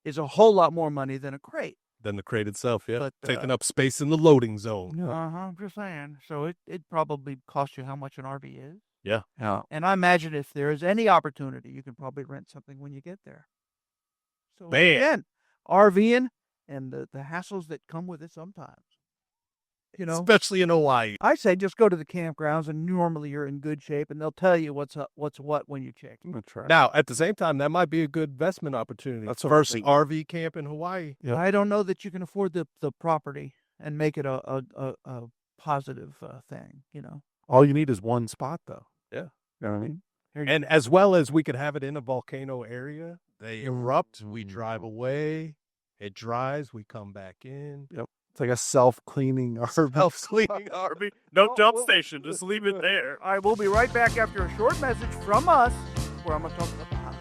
is a whole lot more money than a crate. Then the crate itself. Yeah. But, Taking up space in the loading zone. I'm just saying. So it probably cost you how much an RV is. Yeah. Yeah. And I imagine if there is any opportunity, you can probably rent something when you get there. So Man. again, RVing and the hassles that come with it sometimes. Especially in Hawaii. I say just go to the campgrounds, and normally you're in good shape, and they'll tell you what's what when you check. That's right. Now, at the same time, that might be a good investment opportunity. That's what I'm First thinking. RV camp in Hawaii. Yeah. I don't know that you can afford the property and make it a positive thing. All you need is one spot, though. Yeah. You know what I mean? And as well as we could have it in a volcano area, they erupt, we drive away, it dries, we come back in. Yep. It's like a self-cleaning RV. Self-cleaning RV. No Oh, dump well- station, just leave it there. All right, we'll be right back after a short message from us, where I'm going to talk about the house.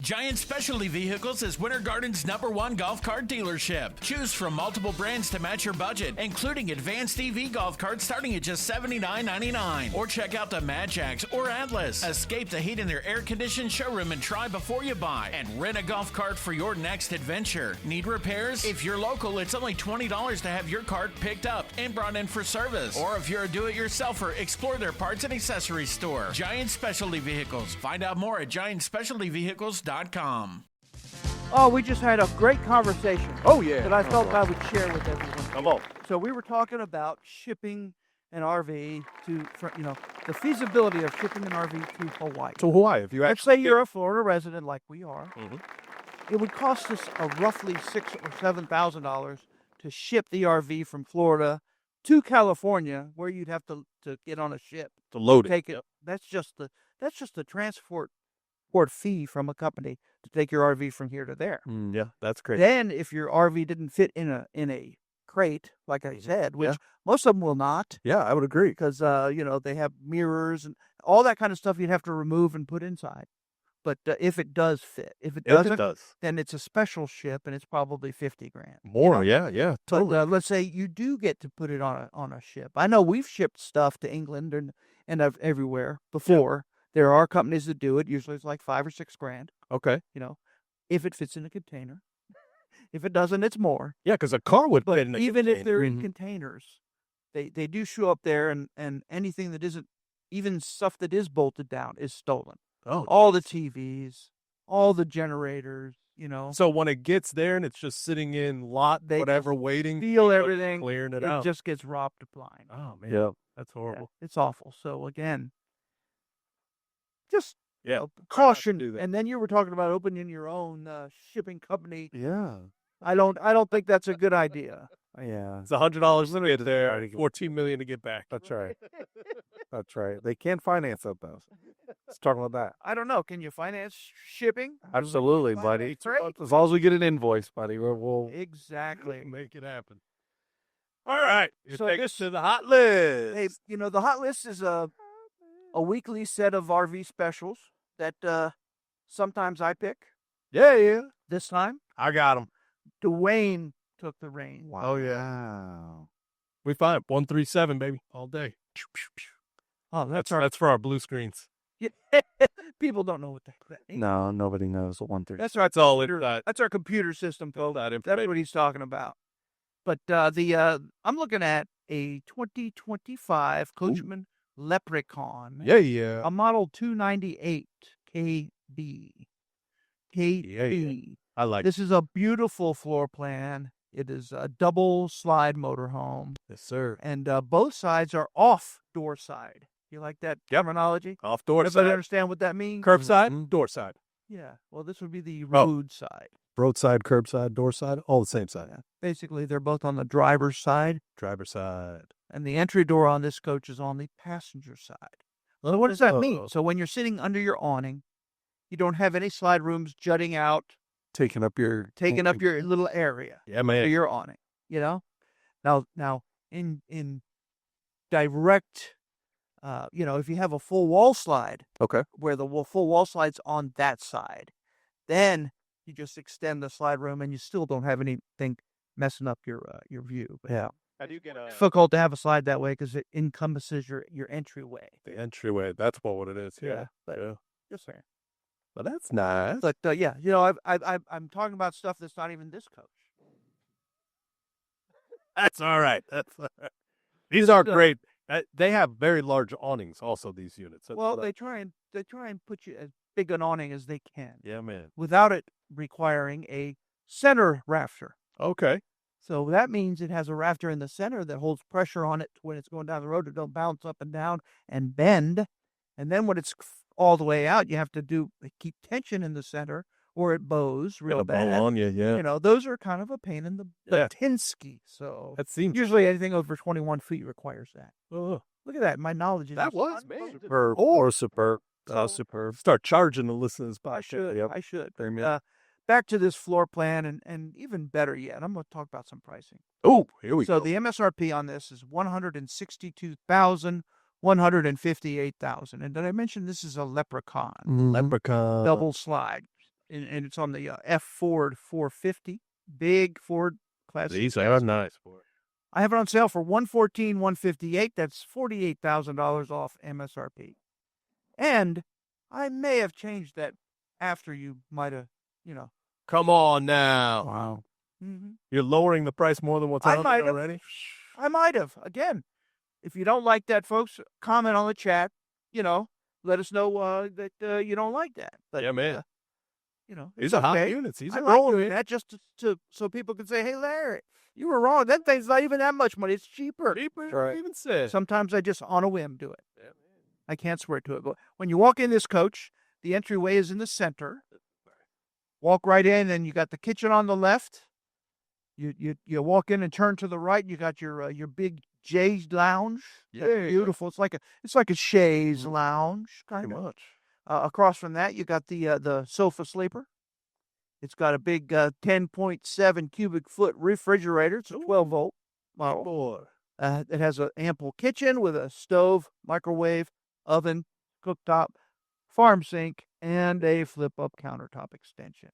Giant Specialty Vehicles is Winter Garden's #1 golf cart dealership. Choose from multiple brands to match your budget, including advanced EV golf carts starting at just $79.99. Or check out the Magix or Atlas. Escape the heat in their air-conditioned showroom and try before you buy. And rent a golf cart for your next adventure. Need repairs? If you're local, it's only $20 to have your cart picked up and brought in for service. Or if you're a do-it-yourselfer, explore their parts and accessories store. Giant Specialty Vehicles. Find out more at giantspecialtyvehicles.com. Oh, we just had a great conversation Oh, yeah. that I felt I would share with everyone. Come on. So we were talking about shipping an RV the feasibility of shipping an RV to Hawaii. To Hawaii, if you Let's say you're a Florida resident like we are. Mhm. It would cost us roughly $6,000 or $7,000 to ship the RV from Florida to California, where you'd have to get on a ship. to load it. Take it. That's just the transport fee from a company to take your RV from here to there. Yeah, that's great. Then, if your RV didn't fit in a crate, like I said, which most of them will not, Yeah, I would agree. because they have mirrors and all that kind of stuff you'd have to remove and put inside. But if it does fit, if it If doesn't, it does. then it's a special ship, and it's probably $50,000. More, yeah, totally. But let's say you do get to put it on a ship. I know we've shipped stuff to England and everywhere before. There are companies that do it. Usually it's like $5,000 or $6,000. Okay. If it fits in a container. If it doesn't, it's more. Yeah, because a car would But fit in a even if container. they're in containers, they do show up there, and anything that isn't, even stuff that is bolted down, is stolen. Oh, All the TVs, all the generators, so when it gets there and it's just sitting in lot, They whatever, waiting, steal everything. clearing it It out. just gets robbed blind. Oh, man. Yep. That's Yeah, horrible. it's awful. So again, just Yeah. caution. do that. And then you were talking about opening your own shipping company. Yeah. I don't think that's a good idea. Yeah. It's $100 to get there, Try to get- $14 million to get back. That's right. That's right. They can finance it, though. Let's talk about that. I don't know. Can you finance shipping? Absolutely, Finance buddy. freight? As long as we get an invoice, buddy, we'll Exactly. Make it happen. All right. So Take this- us to the hot list. Hey, the hot list is a weekly set of RV specials that sometimes I pick. Yeah. This time, I got them. Dwayne took the reins. Oh, yeah. Wow. We fine. 137, baby, all day. Oh, That's for our blue screens. People don't know what that means. No, nobody knows what 130. That's all inside. That's our computer system, Phil. That That's what he's talking about. But I'm looking at a 2025 Coachman Leprechaun. Yeah. A model 298 KB. KB. I like This is a beautiful floor plan. It is a double slide motorhome. Yes, sir. And both sides are off door side. You like that terminology? Off door Everybody side. understand what that means? Curbside, door side. Yeah. Well, this would be the road side. Roadside, curbside, door side, all the same side. Yeah. Basically, they're both on the driver's side, Driver side. and the entry door on this coach is on the passenger side. Well, what does that mean? So when you're sitting under your awning, you don't have any slide rooms jutting out, Taking up your little area. Yeah, So man. you're on it, you know. Now, in direct, if you have a full wall slide, Okay. where the full wall slide's on that side, then you just extend the slide room, and you still don't have anything messing up your view. But Yeah. How do you get difficult to have a slide that way because it encompasses your entryway. the entryway? That's what it is. But Yeah. just saying. But that's nice. But I'm talking about stuff that's not even this coach. That's all right. These are great. They have very large awnings. Also, these units. Well, they try and put you as big an awning as they can Yeah, man. without it requiring a center rafter. Okay. So that means it has a rafter in the center that holds pressure on it when it's going down the road. It don't bounce up and down and bend. And then when it's all the way out, you have to keep tension in the center or it bows real Got a bow bad. on you, yeah. You know, those are kind of a pain in the tinsky. So That seems. usually anything over 21 feet requires that. Oh, Look at that. My knowledge is that just was man. Superb. Oh. Or superb. So- Superb. Start charging to listen to this I podcast. should. Yep. I should. There you But, back to this floor plan and even better yet, I'm going to talk about some pricing. Oh, here we So go. the MSRP on this is $162,158,000. And did I mention this is a Leprechaun Leprechaun. double slide? And it's on the F Ford 450, big Ford classic. These are nice, boy. I have it on sale for $114,158. That's $48,000 off MSRP. And I may have changed that after you might have, Come on now. Wow. You're lowering the price more than what's I out might there have. already? I might have. Again, if you don't like that, folks, comment on the chat. Let us know that you don't like that. But, Yeah, man. it's These are hot okay. units. These I are like rolling. doing that just so people can say, "Hey, Larry, you were wrong. That thing's not even that much money. It's cheaper." Cheaper, Right. even said. Sometimes I just on a whim do it. I can't swear to it, but when you walk in this coach, the entryway is in the center. Walk right in, and you got the kitchen on the left. You walk in and turn to the right. You got your big Jay's lounge. That's Yeah. beautiful. It's like a chaise lounge kind Pretty of. much. Across from that, you got the sofa sleeper. It's got a big 10.7 cubic foot refrigerator. It's a 12-volt model. Boy. It has an ample kitchen with a stove, microwave, oven, cooktop, farm sink, and a flip-up countertop extension.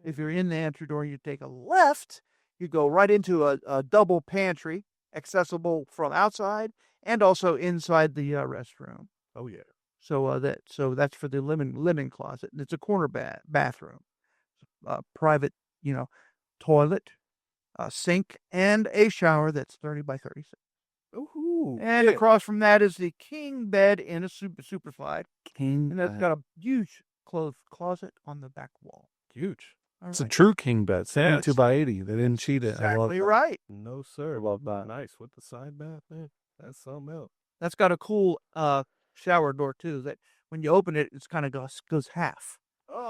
If you're in the entry door, you take a left, you go right into a double pantry, accessible from outside and also inside the restroom. Oh, yeah. So that's for the linen closet. And it's a corner bathroom, private, toilet, sink, and a shower that's 30 by 36. Ooh. And across from that is the king bed in a super slide, King. and that's got a huge closet on the back wall. Huge. All It's a right. true king bed. Yeah, 72 by 80. They didn't cheat it. I love Exactly that. right. No, sir. Love that. Nice. With the side bath, man. That's something else. That's got a cool shower door too. That when you open it, it's kind of goes half,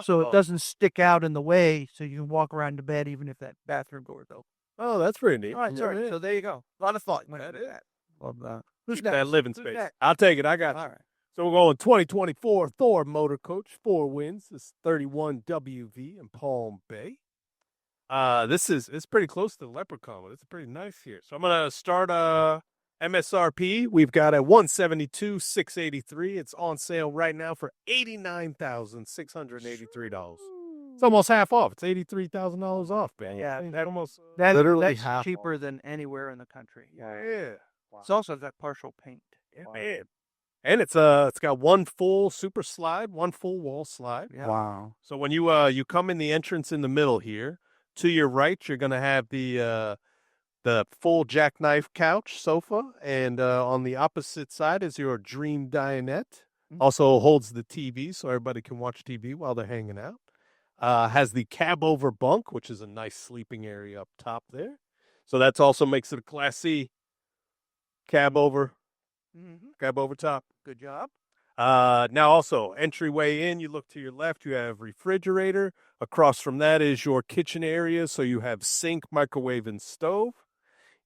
so it doesn't stick out in the way. So you can walk around to bed even if that bathroom door is open. Oh, that's pretty neat. All right, sorry. Yeah. So there you go. A lot of thought went That into is. that. Love that. Who's That next? living Who's space. next? I'll take it. I got you. All right. So we're going 2024 Thor Motor Coach, 4 wins. This is 31 WV in Palm Bay. It's pretty close to the Leprechaun, but it's pretty nice here. So I'm gonna start MSRP. We've got a $172,683. It's on sale right now for $89,683. It's almost half off. It's $83,000 off, man. Yeah. That almost. Literally that's half cheaper off. than anywhere in the country. Yeah. It's also got partial paint. Yeah, man. And it's got one full super slide, one full wall slide. Yeah. Wow. So when you come in the entrance in the middle here, to your right, you're gonna have the full jackknife couch sofa, and on the opposite side is your dream dinette. Also holds the TV, so everybody can watch TV while they're hanging out. Has the cab over bunk, which is a nice sleeping area up top there. So that's also makes it a Class C cab over top. Good job. Now also entryway in, you look to your left, you have refrigerator. Across from that is your kitchen area. So you have sink, microwave, and stove.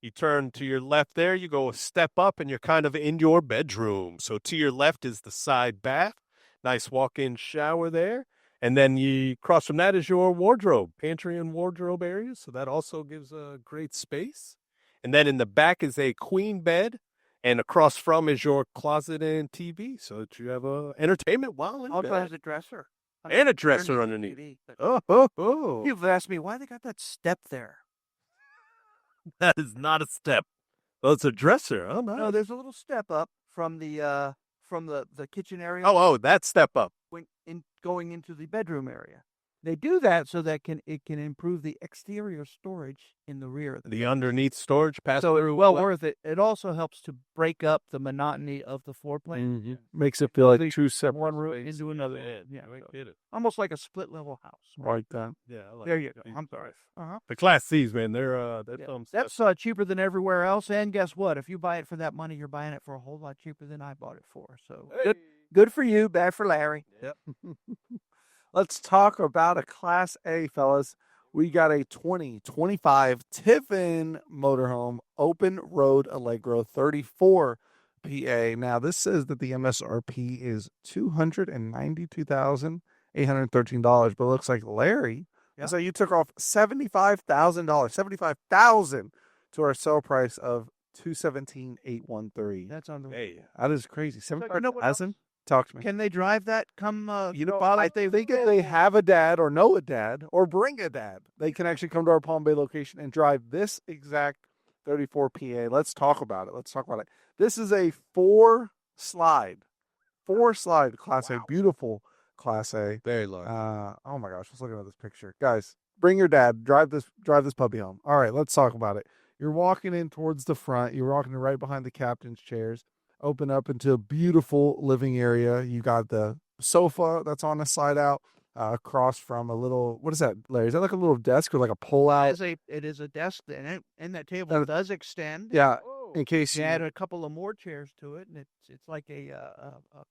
You turn to your left there, you go a step up and you're kind of in your bedroom. So to your left is the side bath. Nice walk-in shower there. And then you cross from that is your wardrobe, pantry and wardrobe area. So that also gives a great space. And then in the back is a queen bed. And across from is your closet and TV, so that you have entertainment while in Also bed. has a dresser. And a dresser underneath. TV. Oh. People have asked me why they got that step there. That is not a step. Well, it's a dresser. Oh, nice. No, there's a little step up from the kitchen area. Oh, that step up. Going into the bedroom area. They do that so that it can improve the exterior storage in the rear of The underneath storage pass So through. it's well worth it. It also helps to break up the monotony of the floor plan. Mm-hmm. Makes it feel like The- two separate One room spaces. into another. Yeah, so get it. almost like a split level house. Like that. Yeah, I like There it. you go. I'm sorry. The Class C's, man, they're Yeah. thumbs. That's cheaper than everywhere else. And guess what? If you buy it for that money, you're buying it for a whole lot cheaper than I bought it for. So good for you. Bad for Larry. Yep. Let's talk about a Class A, fellas. We got a 2025 Tiffin motorhome, open road Allegro 34 PA. Now, this says that the MSRP is $292,813, but it looks like Larry, so you took off $75,000, $75,000 to our sell price of $217,813. That's on the. Hey, That is crazy. you know what else? $75,000? Talk to me. Can they drive that? Come, I think if they have a dad or know a dad or bring a dad, they can actually come to our Palm Bay location and drive this exact 34 PA. Let's talk about it. This is a four slide Class A, beautiful Class A. very large. Oh my gosh, let's look at this picture, guys. Bring your dad. Drive this puppy home. All right, let's talk about it. You're walking in towards the front. You're walking right behind the captain's chairs. Open up into a beautiful living area. You got the sofa that's on the slide out across from a little, what is that, Larry? Is that like a little desk or like a pull out? It is a desk, and that table does extend. Yeah, in case You add a couple of more chairs to it, and it's like a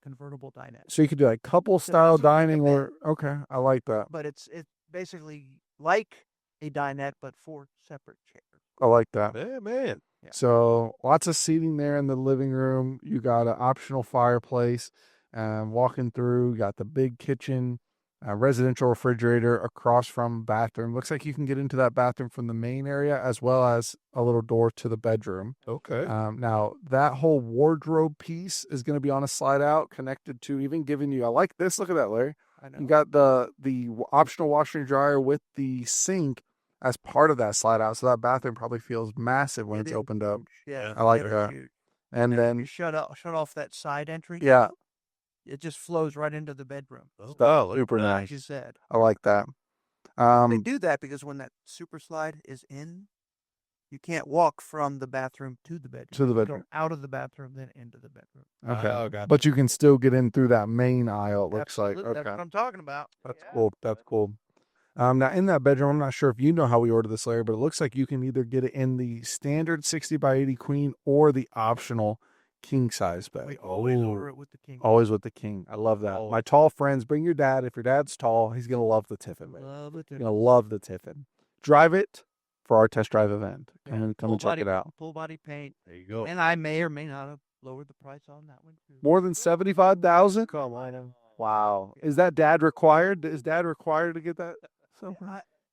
convertible dinette. So you could do like couple style dining or, okay, I like that. But it's basically like a dinette, but 4 separate chairs. I like that. Yeah, man. Yeah. So lots of seating there in the living room. You got an optional fireplace. Walking through, you got the big kitchen, residential refrigerator across from bathroom. Looks like you can get into that bathroom from the main area as well as a little door to the bedroom. Okay. Now that whole wardrobe piece is going to be on a slide out, connected to even giving you. I like this. Look at that, Larry. I know. You got the optional washer and dryer with the sink as part of that slide out. So that bathroom probably feels massive when it's is opened up. Yeah, I like it is that. huge. And You then, shut off that side entry. yeah, It just flows right into the bedroom. super Like nice. you said. I like that. They do that because when that super slide is in, you can't walk from the bathroom to the bedroom. To the You go bedroom. out of the bathroom, then into the bedroom. Okay. Oh, gotcha. But you can still get in through that main aisle, it looks like. Absolutely. Okay. That's what I'm talking about. That's cool. That's cool. Now in that bedroom, I'm not sure if you know how we order this, Larry, but it looks like you can either get it in the standard 60 by 80 queen or the optional king size bed. We always order it with the king. Always with the king. I love that. Always. My tall friends, bring your dad. If your dad's tall, he's gonna love the Tiffin. Man. Love it. He's gonna love the Tiffin. Drive it for our test drive event. Come and check it out. Full body paint. There you go. And I may or may not have lowered the price on that one too. More than 75,000. Come on. Wow. Is that dad required? Is dad required to get that? So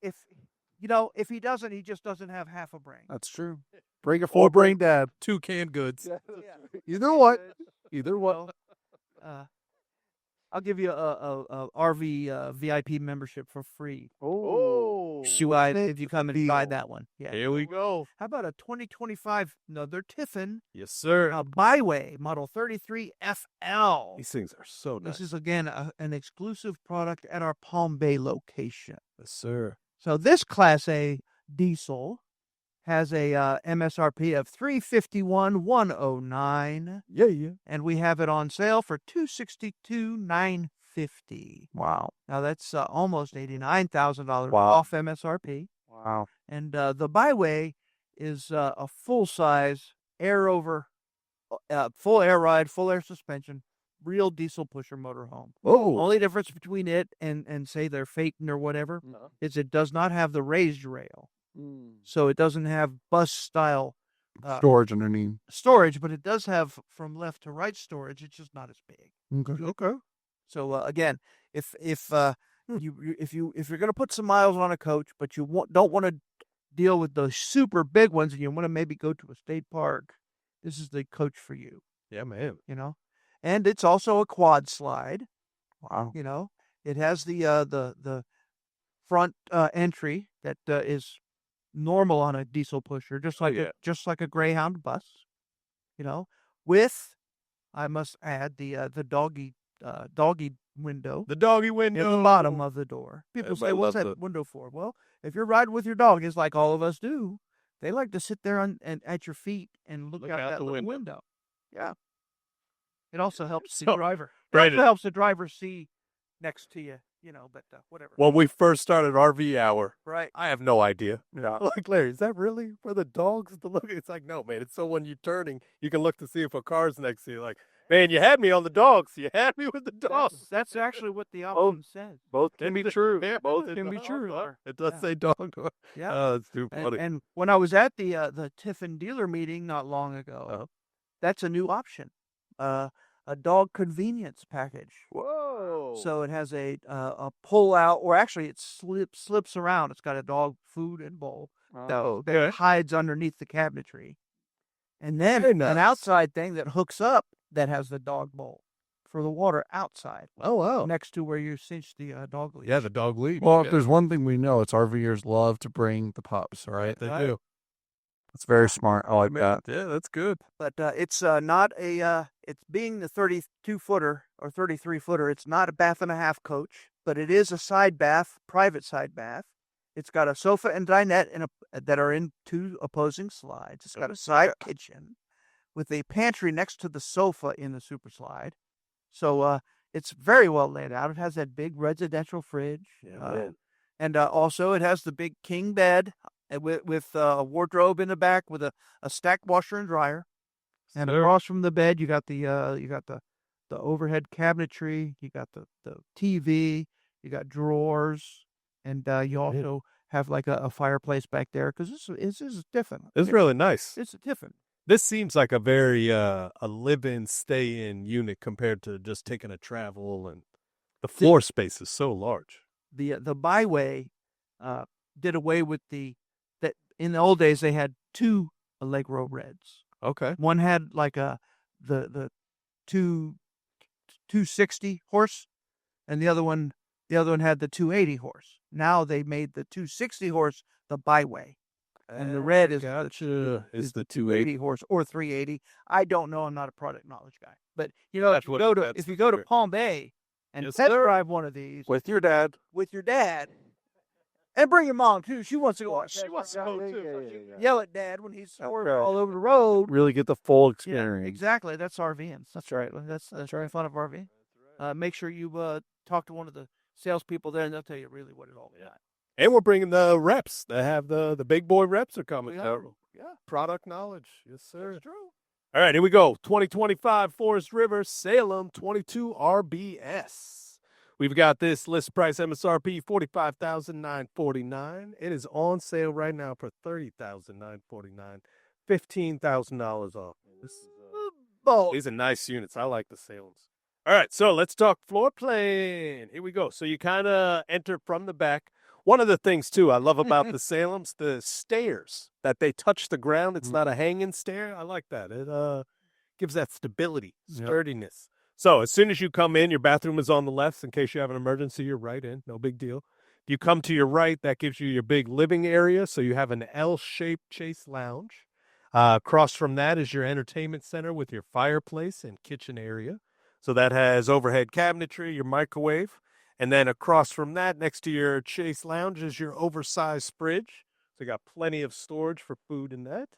If he doesn't, he just doesn't have half a brain. that's true. Bring a full brain dad. 2 canned goods. Either what? Either what? Uh, I'll give you a RV VIP membership for free. Oh, If you come and buy deal. that one. Yeah. here we go. How about a 2025 another Tiffin Yes, sir. Byway Model 33 FL? These things are so nice. This is again an exclusive product at our Palm Bay location. Yes, sir. So this Class A diesel has a MSRP of $351,109, Yeah. and we have it on sale for $262,950. Wow. Now that's almost $89,000 Wow. off MSRP. Wow. And the Byway is a full-size air over, full air ride, full air suspension, real diesel pusher motorhome. Oh. Only difference between it and say their Phaeton or whatever is it does not have the raised rail. So it doesn't have bus style Storage underneath. storage, but it does have from left to right storage. It's just not as big. Okay. So again, if you're going to put some miles on a coach, but you don't want to deal with those super big ones, and you want to maybe go to a state park, this is the coach for you. Yeah, man. And it's also a quad slide. Wow. It has the front entry that is normal on a diesel pusher, just like a Greyhound bus. With, I must add, the doggy window. The doggy window. In the bottom of the door. People say, Everybody what's loves that window for? Well, if you're riding with your dog, it's like all of us do. They like to sit there and at your feet and look out that little window. Yeah. It also helps the driver. It also helps the driver see next to you, but whatever. When we first started RV Hour, Right. I have no idea. Yeah. Like, Larry, is that really for the dogs to look? It's like, no, man. It's so when you're turning, you can look to see if a car's next to you. Like, man, you had me on the dogs. You had me with the dogs. That's actually what the option says. Both can be true. Yeah, Both can be true. It does Yeah. say dog. Yeah. Oh, that's too funny. And when I was at the Tiffin dealer meeting not long ago, that's a new option. A dog convenience package. Whoa. So it has a pull out, or actually it slips around. It's got a dog food and bowl that hides underneath the cabinetry, and then Very nice. an outside thing that hooks up that has the dog bowl for the water outside. Oh, wow. Next to where you cinch the dog leash. Yeah, the dog lead. Well, if there's one thing we know, it's RVers love to bring the pups, right? They do. It's very smart. I like that. Yeah, that's good. But it's not a. It's being the 32-footer or 33-footer. It's not a bath and a half coach, but it is a side bath, private side bath. It's got a sofa and dinette that are in two opposing slides. It's got a side kitchen with a pantry next to the sofa in the super slide. So it's very well laid out. It has that big residential fridge. And also it has the big king bed with a wardrobe in the back with a stacked washer and dryer. And across from the bed, you got the overhead cabinetry. You got the TV. You got drawers, and you also have like a fireplace back there because this is Tiffin. It's really nice. It's a Tiffin. This seems like a very a live-in, stay-in unit compared to just taking a travel, and the floor space is so large. The Byway did away with that in the old days they had two Allegro Reds. Okay. One had like the 260 horse, and the other one had the 280 horse. Now they made the 260 horse the Byway, and the red is the 280 horse or 380. I don't know. I'm not a product knowledge guy, but if you go to Palm Bay and test drive one of these With your dad. and bring your mom too. She wants to go. She wants to go too. Yell at Dad when he's swerving all over the road. Really get the full Yeah, experience. exactly. That's RVing. That's right. That's right. Fun of RV. Make sure you talk to one of the salespeople there, and they'll tell you really what it all about. And we're bringing the reps. They have the big boy reps are coming. Yeah. Product knowledge. Yes, sir. That's true. All right, here we go. 2025 Forest River Salem 22 RBS. We've got this list price MSRP $45,949. It is on sale right now for $30,949. $15,000 off. These are nice units. I like the Salems. All right, so let's talk floor plan. Here we go. So you kind of enter from the back. One of the things, too, I love about the Salems, the stairs, that they touch the ground. It's not a hanging stair. I like that. It gives that stability, sturdiness. So as soon as you come in, your bathroom is on the left. In case you have an emergency, you're right in. No big deal. If you come to your right, that gives you your big living area. So you have an L-shaped chase lounge. Across from that is your entertainment center with your fireplace and kitchen area. So that has overhead cabinetry, your microwave. And then across from that, next to your chase lounge, is your oversized fridge. So you got plenty of storage for food in that.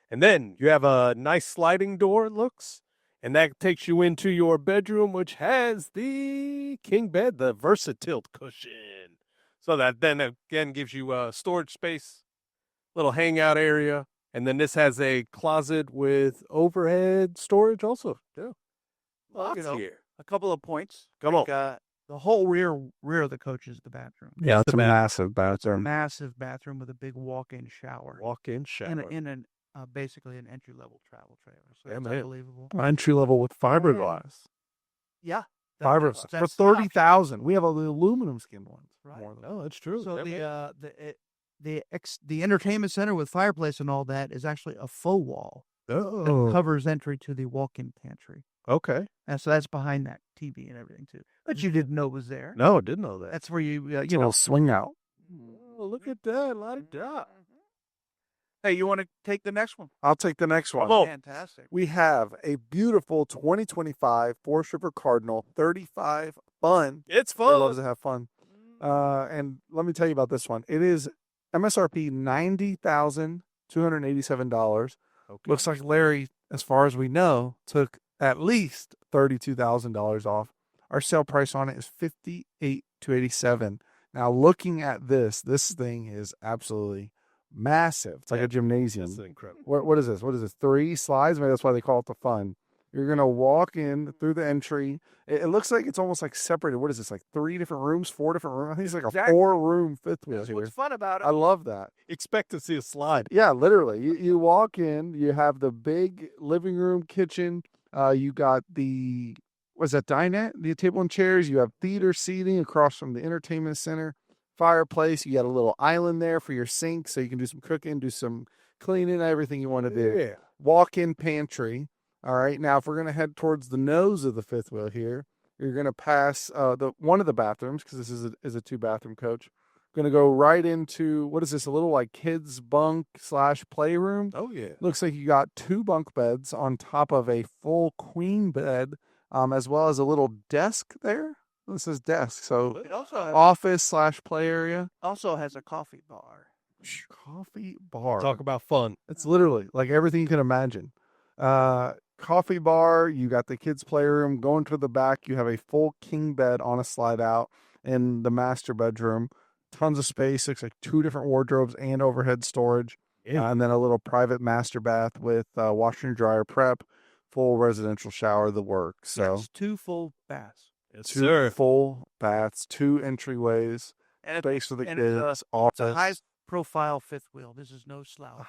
And then you have a nice sliding door, it looks. And that takes you into your bedroom, which has the king bed, the Versatilt cushion. So that then again gives you storage space, little hangout area. And then this has a closet with overhead storage also. Yeah. Lots Lots here. A couple of points. Come on. The whole rear of the coach is the bathroom. Yeah, it's a massive A bathroom. massive bathroom with a big walk-in shower. Walk-in shower. In basically an entry-level travel trailer. So Yeah, it's man. unbelievable. Entry level with fiberglass. Yeah. Fiberglass for that's the option. 30,000. We have the aluminum skin ones. Right. More than No, that's true. So Yeah, man. the entertainment center with fireplace and all that is actually a faux wall that Oh, covers entry to the walk-in pantry. okay. And so that's behind that TV and everything too. But you didn't know it was there. No, I didn't know that. That's where you a little swing out. Oh, look at that. La-di-da. Hey, you want to take the next one? I'll take the next one. Come on. Fantastic. We have a beautiful 2025 Forest River Cardinal 35 Fun. It's It fun. loves to have fun. And let me tell you about this one. It is MSRP $90,287. Okay. Looks like Larry, as far as we know, took at least $32,000 off. Our sale price on it is $58,287. Now, looking at this thing is absolutely massive. It's like a gymnasium. That's incredible. What is this? What is this? 3 slides? Maybe that's why they call it the Fun. You're going to walk in through the entry. It looks like it's almost like separated. What is this? Like 3 different rooms, 4 different rooms? I think it's like a Exactly. 4-room fifth wheel That's here. what's fun about it. I love that. Expect to see a slide. Yeah, literally. You walk in, you have the big living room, kitchen. You got the, what's that, dinette? The table and chairs. You have theater seating across from the entertainment center. Fireplace. You got a little island there for your sink so you can do some cooking, do some cleaning, everything you want to do. Yeah. Walk-in pantry. All right. Now, if we're going to head towards the nose of the fifth wheel here, you're going to pass one of the bathrooms, because this is a 2-bathroom coach. Going to go right into, what is this, a little like kids bunk / playroom. Oh, yeah. Looks like you got 2 bunk beds on top of a full queen bed, as well as a little desk there. This is desk. So It also has, office / play area. also has a coffee bar. Coffee bar. Talk about fun. It's literally like everything you can imagine. Coffee bar, you got the kids' playroom. Going to the back, you have a full king bed on a slide out in the master bedroom. Tons of space. Looks like 2 different wardrobes and overhead storage. Yeah. And then a little private master bath with washer and dryer prep, full residential shower, the works. So That's 2 full baths. Yes, 2 sir. full baths, 2 entryways, And it's space for the and it's a- kids, office. a high-profile fifth wheel. This is no slouch.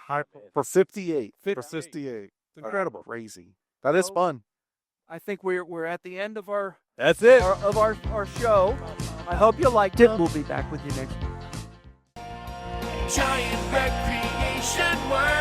For 58. For 58. 58. Incredible. Crazy. That is fun. I think we're at the end of our That's it. our show. I hope you liked it. We'll be back with you next week. Giant Recreation World.